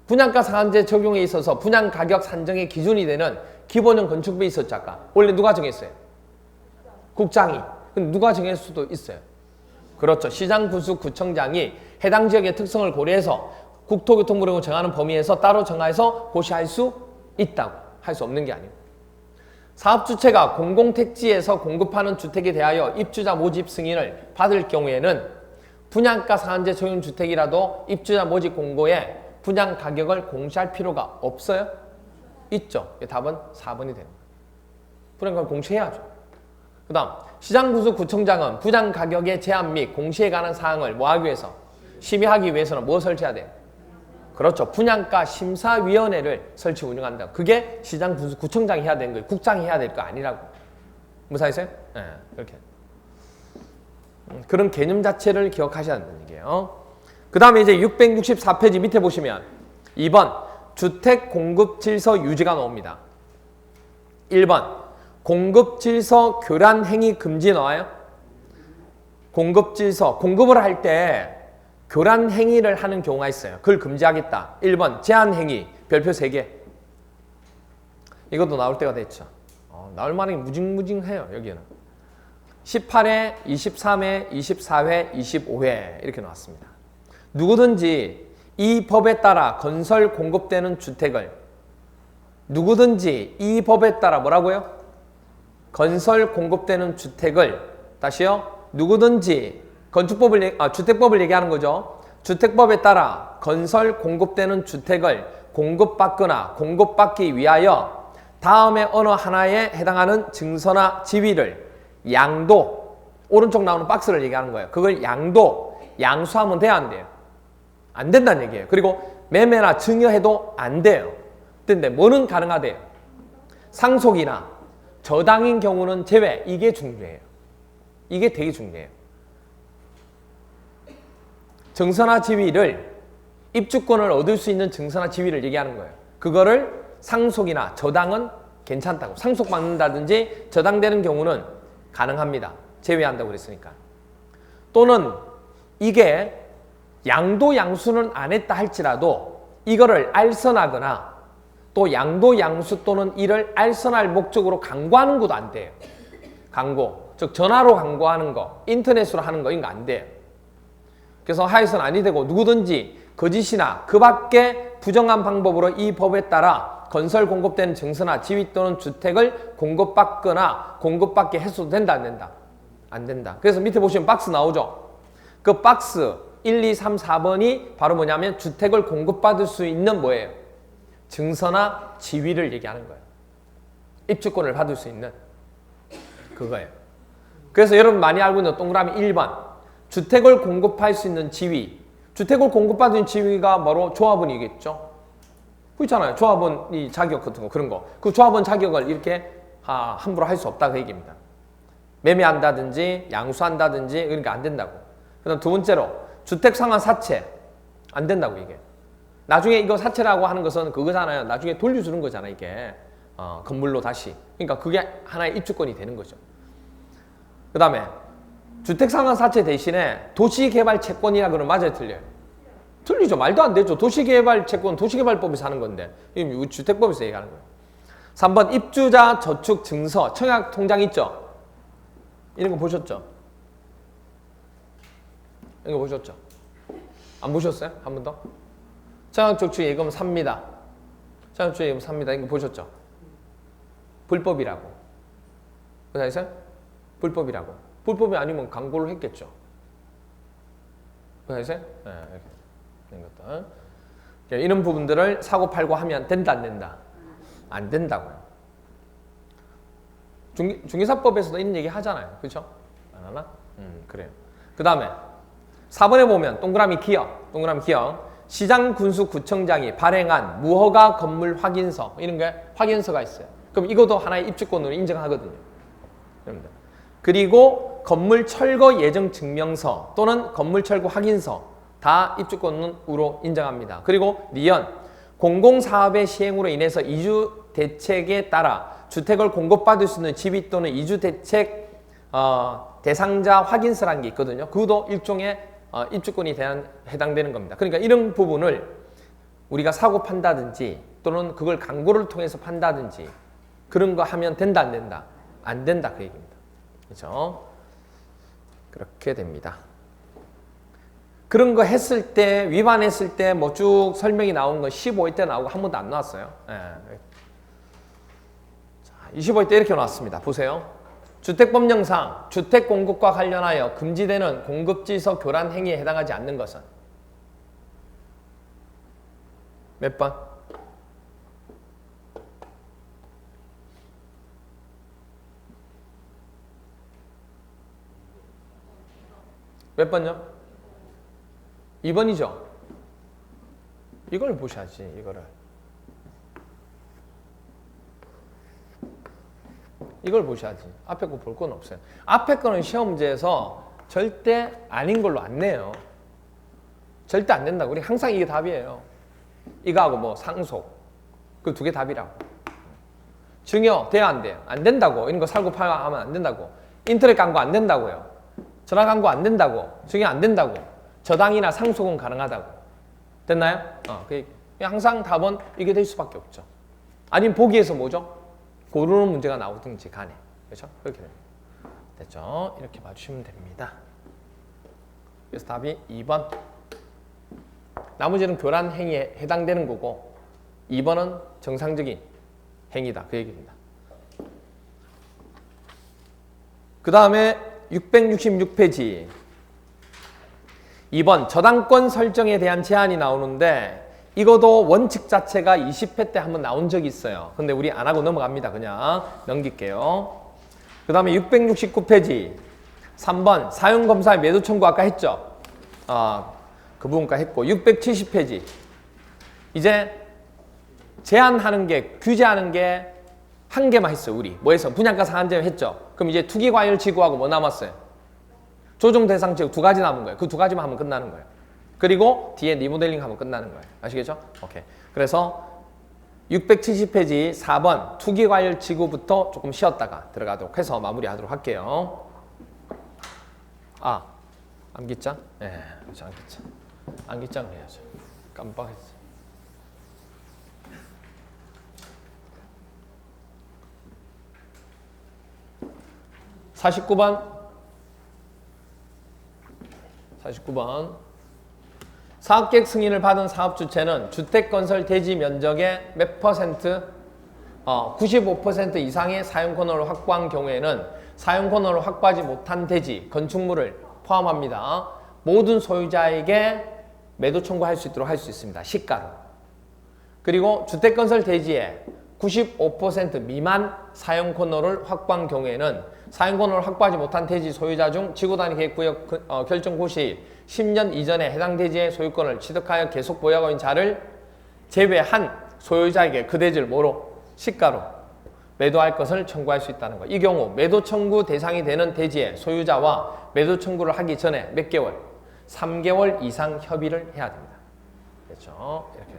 분양가 상한제 적용에 있어서 분양가격 산정의 기준이 되는 기본형 건축비 있었죠, 아까. 원래 누가 정했어요? 국장이. 근데 누가 정할 수도 있어요. 그렇죠. 시장군수구청장이 해당 지역의 특성을 고려해서 국토교통부라고 정하는 범위에서 따로 정해서 고시할 수 있다고. 할 수 없는 게 아니고. 사업주체가 공공택지에서 공급하는 주택에 대하여 입주자 모집 승인을 받을 경우에는 분양가 상한제 적용 주택이라도 입주자 모집 공고에 분양 가격을 공시할 필요가 없어요? 있죠. 답은 4번이 되는 거예요. 분양가를 공시해야죠. 그 다음 시장군수구청장은 분양 가격의 제한 및 공시에 관한 사항을 뭐 하기 위해서? 심의하기 위해서는 뭐 설치해야 돼요? 그렇죠. 분양가 심사위원회를 설치 운영한다. 그게 시장군수구청장이 해야 되는 거예요. 국장이 해야 될 거 아니라고. 무사했어요? 네, 그렇게. 그런 개념 자체를 기억하셔야 된다는 얘기예요. 그 다음에 이제 664페이지 밑에 보시면 2번 주택 공급 질서 유지가 나옵니다. 1번 공급 질서 교란 행위 금지 나와요. 공급 질서, 공급을 할 때 교란 행위를 하는 경우가 있어요. 그걸 금지하겠다. 1번 제한 행위, 별표 3개. 이것도 나올 때가 됐죠. 나올 만한 게 무징무징해요, 여기는. 18회, 23회, 24회, 25회 이렇게 나왔습니다. 누구든지 이 법에 따라 건설 공급되는 주택을 누구든지 이 법에 따라 뭐라고요? 건설 공급되는 주택을 다시요. 누구든지 주택법을 얘기하는 거죠. 주택법에 따라 건설 공급되는 주택을 공급받거나 공급받기 위하여 다음에 어느 하나에 해당하는 증서나 지위를 양도, 오른쪽 나오는 박스를 얘기하는 거예요. 그걸 양수하면 돼야 안 돼요? 안 된다는 얘기예요. 그리고 매매나 증여해도 안 돼요. 근데 뭐는 가능하대요? 상속이나 저당인 경우는 제외. 이게 중요해요. 이게 되게 중요해요. 증서나 지위를, 입주권을 얻을 수 있는 증서나 지위를 얘기하는 거예요. 그거를 상속이나 저당은 괜찮다고. 상속받는다든지 저당되는 경우는 가능합니다. 제외한다고 그랬으니까. 또는 이게 양도 양수는 안 했다 할지라도 이거를 알선하거나 또 양도 양수 또는 이를 알선할 목적으로 강구하는 것도 안 돼요. 강구. 즉 전화로 강구하는 거, 인터넷으로 하는 거 이런 거 안 돼요. 그래서 하여선 아니 되고 누구든지 거짓이나 그 밖에 부정한 방법으로 이 법에 따라 건설 공급되는 증서나 지위 또는 주택을 공급받거나 공급받게 해서도 된다 안 된다? 안 된다. 그래서 밑에 보시면 박스 나오죠. 그 박스 1, 2, 3, 4번이 바로 뭐냐면 주택을 공급받을 수 있는 뭐예요? 증서나 지위를 얘기하는 거예요. 입주권을 받을 수 있는 그거예요. 그래서 여러분 많이 알고 있는 동그라미 1번 주택을 공급할 수 있는 지위. 주택을 공급받은 지위가 바로 조합원이겠죠. 그렇잖아요. 조합원이 자격 같은 거 그런 거. 그 조합원 자격을 이렇게 함부로 할 수 없다 그 얘기입니다. 매매한다든지 양수한다든지 그러니까 안 된다고. 그다음 두 번째로 주택 상환 사채 안 된다고 이게. 나중에 이거 사채라고 하는 것은 그거잖아요. 나중에 돌려주는 거잖아 이게. 건물로 다시. 그러니까 그게 하나의 입주권이 되는 거죠. 그 다음에 주택 상환 사채 대신에 도시개발 채권이라 그러면 맞아요 틀려요? 틀리죠. 말도 안 되죠. 도시개발 채권 도시개발법에서 하는 건데 이 주택법에서 얘기하는 거예요. 3번 입주자 저축 증서 청약 통장 있죠? 이런 거 보셨죠? 이런 거 보셨죠? 안 보셨어요? 한 번 더? 청약 저축 예금 삽니다. 청약 저축 예금 삽니다. 이거 보셨죠? 불법이라고. 그래서 불법이라고. 불법이 아니면 광고를 했겠죠. 그래서 네, 이런 것들. 이런 부분들을 사고 팔고 하면 된다 안 된다? 안 된다고요. 중개사법에서도 이런 얘기 하잖아요. 그렇죠? 안 하나? 그래요. 그 다음에 4번에 보면 동그라미 기억. 시장군수구청장이 발행한 무허가 건물 확인서 이런 게 확인서가 있어요. 그럼 이것도 하나의 입주권으로 인정하거든요. 여러분들. 그리고 건물 철거 예정 증명서 또는 건물 철거 확인서 다 입주권으로 인정합니다. 그리고 리언 공공사업의 시행으로 인해서 이주 대책에 따라 주택을 공급받을 수 있는 지위 또는 이주 대책 대상자 확인서라는 게 있거든요. 그것도 일종의 입주권이 해당되는 겁니다. 그러니까 이런 부분을 우리가 사고 판다든지 또는 그걸 광고를 통해서 판다든지 그런 거 하면 된다 안 된다? 안 된다 그 얘기입니다. 그렇죠? 그렇게 됩니다. 그런 거 했을 때 위반했을 때 뭐 쭉 설명이 나온 건 15회 때 나오고 한 번도 안 나왔어요. 예. 자, 25회 때 이렇게 나왔습니다. 보세요. 주택법령상 주택 공급과 관련하여 금지되는 공급지서 교란 행위에 해당하지 않는 것은 몇 번? 몇 번요? 2번이죠? 이걸 보셔야지, 이거를. 이걸 보셔야지. 앞에 거 볼 건 없어요. 앞에 거는 시험 문제에서 절대 아닌 걸로 안 내요. 절대 안 된다고. 우리 항상 이게 답이에요. 이거하고 뭐 상속. 그 두 개 답이라고. 증여, 돼야 안 돼요? 안 된다고. 이런 거 살고 팔고 하면 안 된다고. 인터넷 광고 안 된다고요. 전화 광고 안 된다고. 증여 안 된다고. 저당이나 상속은 가능하다고. 됐나요? 항상 답은 이게 될 수밖에 없죠. 아니면 보기에서 뭐죠? 고르는 문제가 나오든지 간에. 그렇죠? 그렇게 됩니다. 됐죠? 이렇게 봐주시면 됩니다. 그래서 답이 2번. 나머지는 교란 행위에 해당되는 거고 2번은 정상적인 행위다. 그 얘기입니다. 그 다음에 666페이지 2번 저당권 설정에 대한 제한이 나오는데 이것도 원칙 자체가 20회 때 한번 나온 적이 있어요. 근데 우리 안 하고 넘어갑니다. 그냥 넘길게요. 그 다음에 669페이지 3번 사용검사의 매도 청구 아까 했죠. 그 부분까지 했고 670페이지 이제 제한하는 게 규제하는 게 한 개만 했어요. 우리 뭐해서 분양가 상한제 했죠. 그럼 이제 투기과열지구하고 뭐 남았어요? 조정대상지구 두 가지 남은 거예요. 그 두 가지만 하면 끝나는 거예요. 그리고 뒤에 리모델링 하면 끝나는 거예요. 아시겠죠? 오케이. 그래서 670페이지 4번 투기과열지구부터 조금 쉬었다가 들어가도록 해서 마무리하도록 할게요. 암기장? 네, 그렇죠. 암기장. 암기장을 해야죠. 깜빡했어요. 49번 49번 사업계획 승인을 받은 사업주체는 주택건설 대지 면적의 몇 퍼센트? 95% 이상의 사용권을 확보한 경우에는 사용권을 확보하지 못한 대지, 건축물을 포함합니다. 모든 소유자에게 매도 청구할 수 있도록 할 수 있습니다. 시가로. 그리고 주택건설 대지에 95% 미만 사용권을 확보한 경우에는 사용권을 확보하지 못한 대지 소유자 중 지구단위 계획구역 결정 후 시 10년 이전에 해당 대지의 소유권을 취득하여 계속 보유하고 있는 자를 제외한 소유자에게 그 대지를 뭐로? 시가로 매도할 것을 청구할 수 있다는 거. 이 경우 매도 청구 대상이 되는 대지의 소유자와 매도 청구를 하기 전에 몇 개월? 3개월 이상 협의를 해야 됩니다. 그렇죠? 이렇게.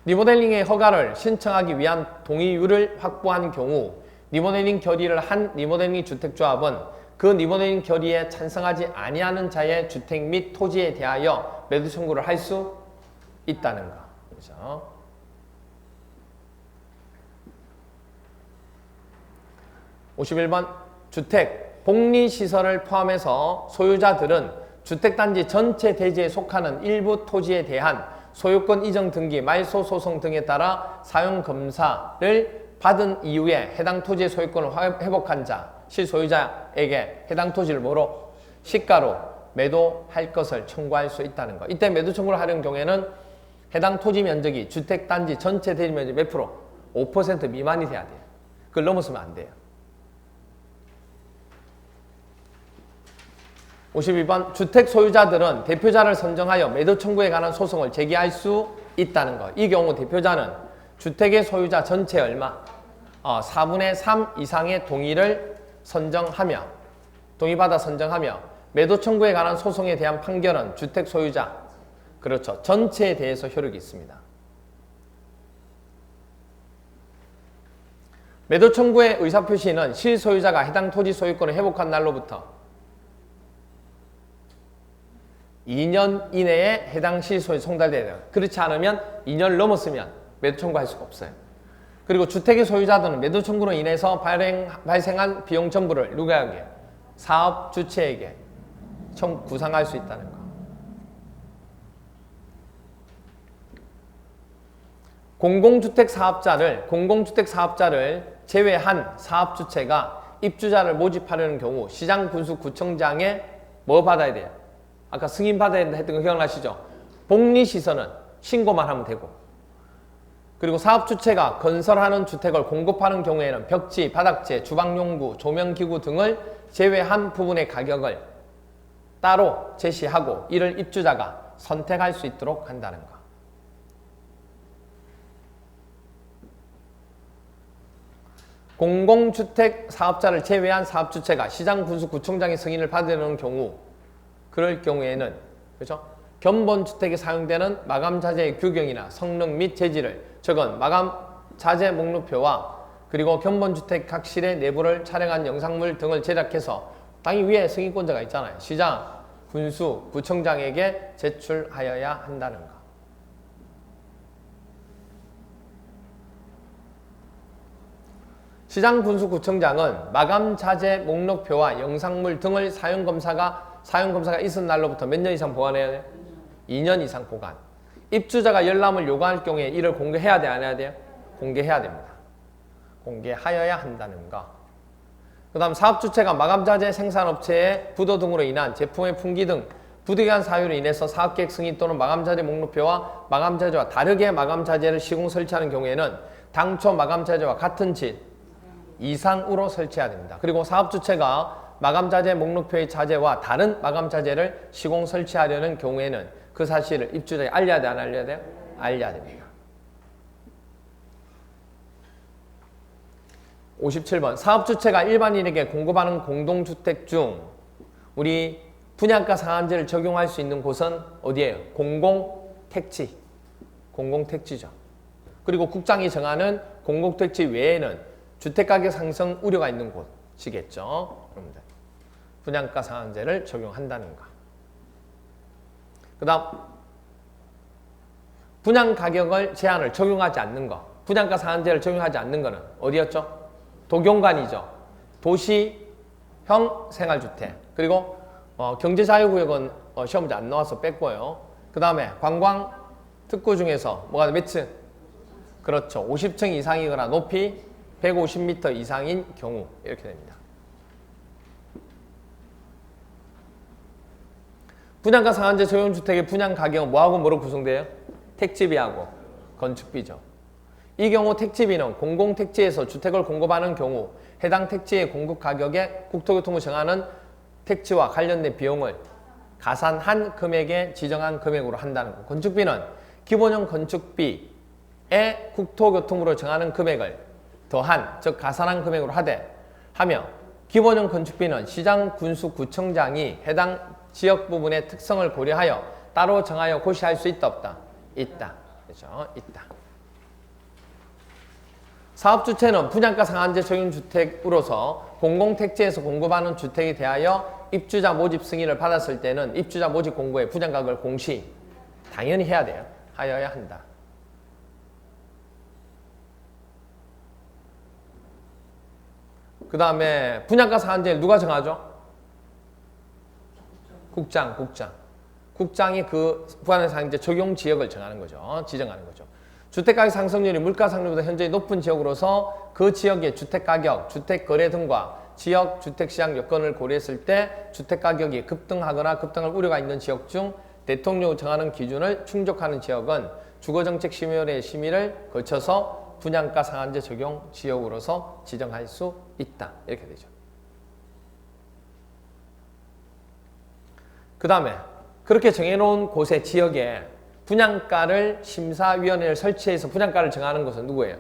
리모델링의 허가를 신청하기 위한 동의율을 확보한 경우 리모델링 결의를 한 리모델링 주택조합은 그 리모델링 결의에 찬성하지 아니하는 자의 주택 및 토지에 대하여 매도 청구를 할 수 있다는 거. 그렇죠? (51번) 주택, 복리시설을 포함해서 소유자들은 주택단지 전체 대지에 속하는 일부 토지에 대한 소유권 이정 등기, 말소 소송 등에 따라 사용검사를 받은 이후에 해당 토지의 소유권을 회복한 자, 실소유자에게 해당 토지를 뭐로? 시가로 매도할 것을 청구할 수 있다는 거. 이때 매도 청구를 하려는 경우에는 해당 토지 면적이 주택단지 전체 대지 면적 몇 프로? 5% 미만이 돼야 돼요. 그걸 넘어서면 안 돼요. 52번 주택 소유자들은 대표자를 선정하여 매도 청구에 관한 소송을 제기할 수 있다는 것. 이 경우 대표자는 주택의 소유자 전체 얼마? 4분의 3 이상의 동의를 동의받아 선정하며 매도 청구에 관한 소송에 대한 판결은 주택 소유자, 그렇죠, 전체에 대해서 효력이 있습니다. 매도 청구의 의사표시는 실소유자가 해당 토지 소유권을 회복한 날로부터 2년 이내에 해당 시소에 송달돼야 돼요. 그렇지 않으면 2년을 넘었으면 매도 청구할 수가 없어요. 그리고 주택의 소유자들은 매도 청구로 인해서 발생한 비용 전부를 누구에게? 사업 주체에게 구상할 수 있다는 거. 공공주택 사업자를 제외한 사업 주체가 입주자를 모집하려는 경우 시장 군수구청장에 뭐 받아야 돼요? 아까 승인 받아야 된다 했던 거 기억나시죠? 복리시설은 신고만 하면 되고, 그리고 사업 주체가 건설하는 주택을 공급하는 경우에는 벽지, 바닥재, 주방용구, 조명기구 등을 제외한 부분의 가격을 따로 제시하고 이를 입주자가 선택할 수 있도록 한다는 거. 공공주택 사업자를 제외한 사업주체가 시장군수구청장의 승인을 받으려는 경우, 그럴 경우에는 그렇죠? 견본주택에 사용되는 마감자재의 규격이나 성능 및 재질을 적은 마감자재 목록표와 그리고 견본주택 각실의 내부를 촬영한 영상물 등을 제작해서 당연히 위에 승인권자가 있잖아요. 시장, 군수, 구청장에게 제출하여야 한다는 거. 시장군수구청장은 마감자재 목록표와 영상물 등을 사용검사가 있은 날로부터 몇 년 이상 보관해야 돼요? 2년 이상 보관. 입주자가 열람을 요구할 경우에 이를 공개해야 돼, 안 해야 돼요? 공개해야 됩니다. 공개하여야 한다는 거. 그 다음 사업주체가 마감자재 생산업체의 부도 등으로 인한 제품의 품귀 등 부득이한 사유로 인해서 사업계획 승인 또는 마감자재 목록표와 마감자재와 다르게 마감자재를 시공 설치하는 경우에는 당초 마감자재와 같은 질 이상으로 설치해야 됩니다. 그리고 사업주체가 마감자재 목록표의 자재와 다른 마감자재를 시공 설치하려는 경우에는 그 사실을 입주자에 알려야 돼, 안 알려야 돼요? 알려야 됩니다. 57번 사업주체가 일반인에게 공급하는 공동주택 중 우리 분양가 상한제를 적용할 수 있는 곳은 어디예요? 공공택지. 공공택지죠. 그리고 국장이 정하는 공공택지 외에는 주택가격 상승 우려가 있는 곳이겠죠. 여러분들. 분양가 상한제를 적용한다는 거. 그 다음 분양가격을 제한을 적용하지 않는 거. 분양가 상한제를 적용하지 않는 거는 어디였죠? 도경관이죠. 도시형 생활주택. 그리고 경제자유구역은 시험 문제 안 나와서 뺐고요. 그 다음에 관광 특구 중에서 뭐가 몇 층? 그렇죠. 50층 이상이거나 높이 150m 이상인 경우 이렇게 됩니다. 분양가 상한제 적용주택의 분양가격은 뭐하고 뭐로 구성돼요? 택지비하고 건축비죠. 이 경우 택지비는 공공택지에서 주택을 공급하는 경우 해당 택지의 공급가격에 국토교통부 정하는 택지와 관련된 비용을 가산한 금액에 지정한 금액으로 한다는 거. 건축비는 기본형 건축비에 국토교통부로 정하는 금액을 더한, 즉 가산한 금액으로 하며 기본형 건축비는 시장군수구청장이 해당 지역 부분의 특성을 고려하여 따로 정하여 고시할 수 있다, 없다? 있다. 그렇죠? 있다. 사업주체는 분양가 상한제 적용주택으로서 공공택지에서 공급하는 주택에 대하여 입주자 모집 승인을 받았을 때는 입주자 모집 공고에 분양가격을 공시 당연히 해야 돼요. 하여야 한다. 그 다음에 분양가 상한제를 누가 정하죠? 국장. 국장이 그 분양가 상한제 적용 지역을 정하는 거죠. 지정하는 거죠. 주택가격 상승률이 물가 상승률보다 현저히 높은 지역으로서 그 지역의 주택가격, 주택거래 등과 지역 주택시장 여건을 고려했을 때 주택가격이 급등하거나 급등할 우려가 있는 지역 중 대통령이 정하는 기준을 충족하는 지역은 주거정책심의위원회의 심의를 거쳐서 분양가 상한제 적용 지역으로서 지정할 수 있다. 이렇게 되죠. 그 다음에 그렇게 정해놓은 곳의 지역에 분양가를 심사위원회를 설치해서 분양가를 정하는 것은 누구예요?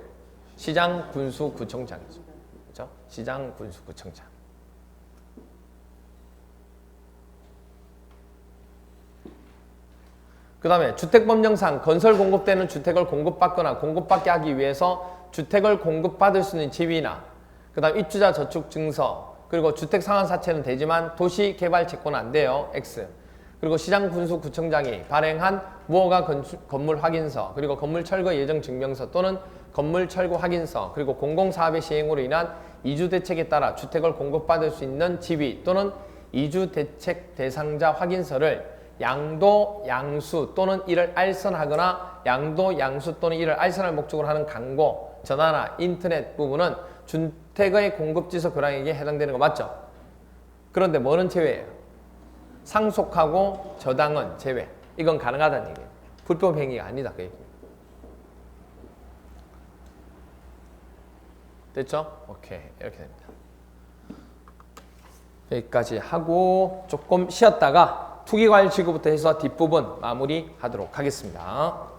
시장군수구청장이죠. 그렇죠? 시장군수구청장. 그 다음에 주택법령상 건설 공급되는 주택을 공급받거나 공급받게 하기 위해서 주택을 공급받을 수 있는 지위나 그 다음 입주자 저축증서 그리고 주택 상환사채는 되지만 도시개발채권은 안 돼요. X. 그리고 시장군수구청장이 발행한 무허가 건물 확인서, 그리고 건물 철거 예정 증명서 또는 건물 철거 확인서, 그리고 공공사업의 시행으로 인한 이주 대책에 따라 주택을 공급받을 수 있는 지위 또는 이주 대책 대상자 확인서를 양도, 양수 또는 이를 알선하거나 양도, 양수 또는 이를 알선할 목적으로 하는 광고, 전화나 인터넷 부분은 주택의 공급지수 교량에게 해당되는 거 맞죠? 그런데 뭐는 제외예요? 상속하고 저당은 제외. 이건 가능하다는 얘기예요. 불법 행위가 아니다 그 얘기예요. 됐죠? 오케이, 이렇게 됩니다. 여기까지 하고 조금 쉬었다가 투기과일 지구부터 해서 뒷부분 마무리하도록 하겠습니다.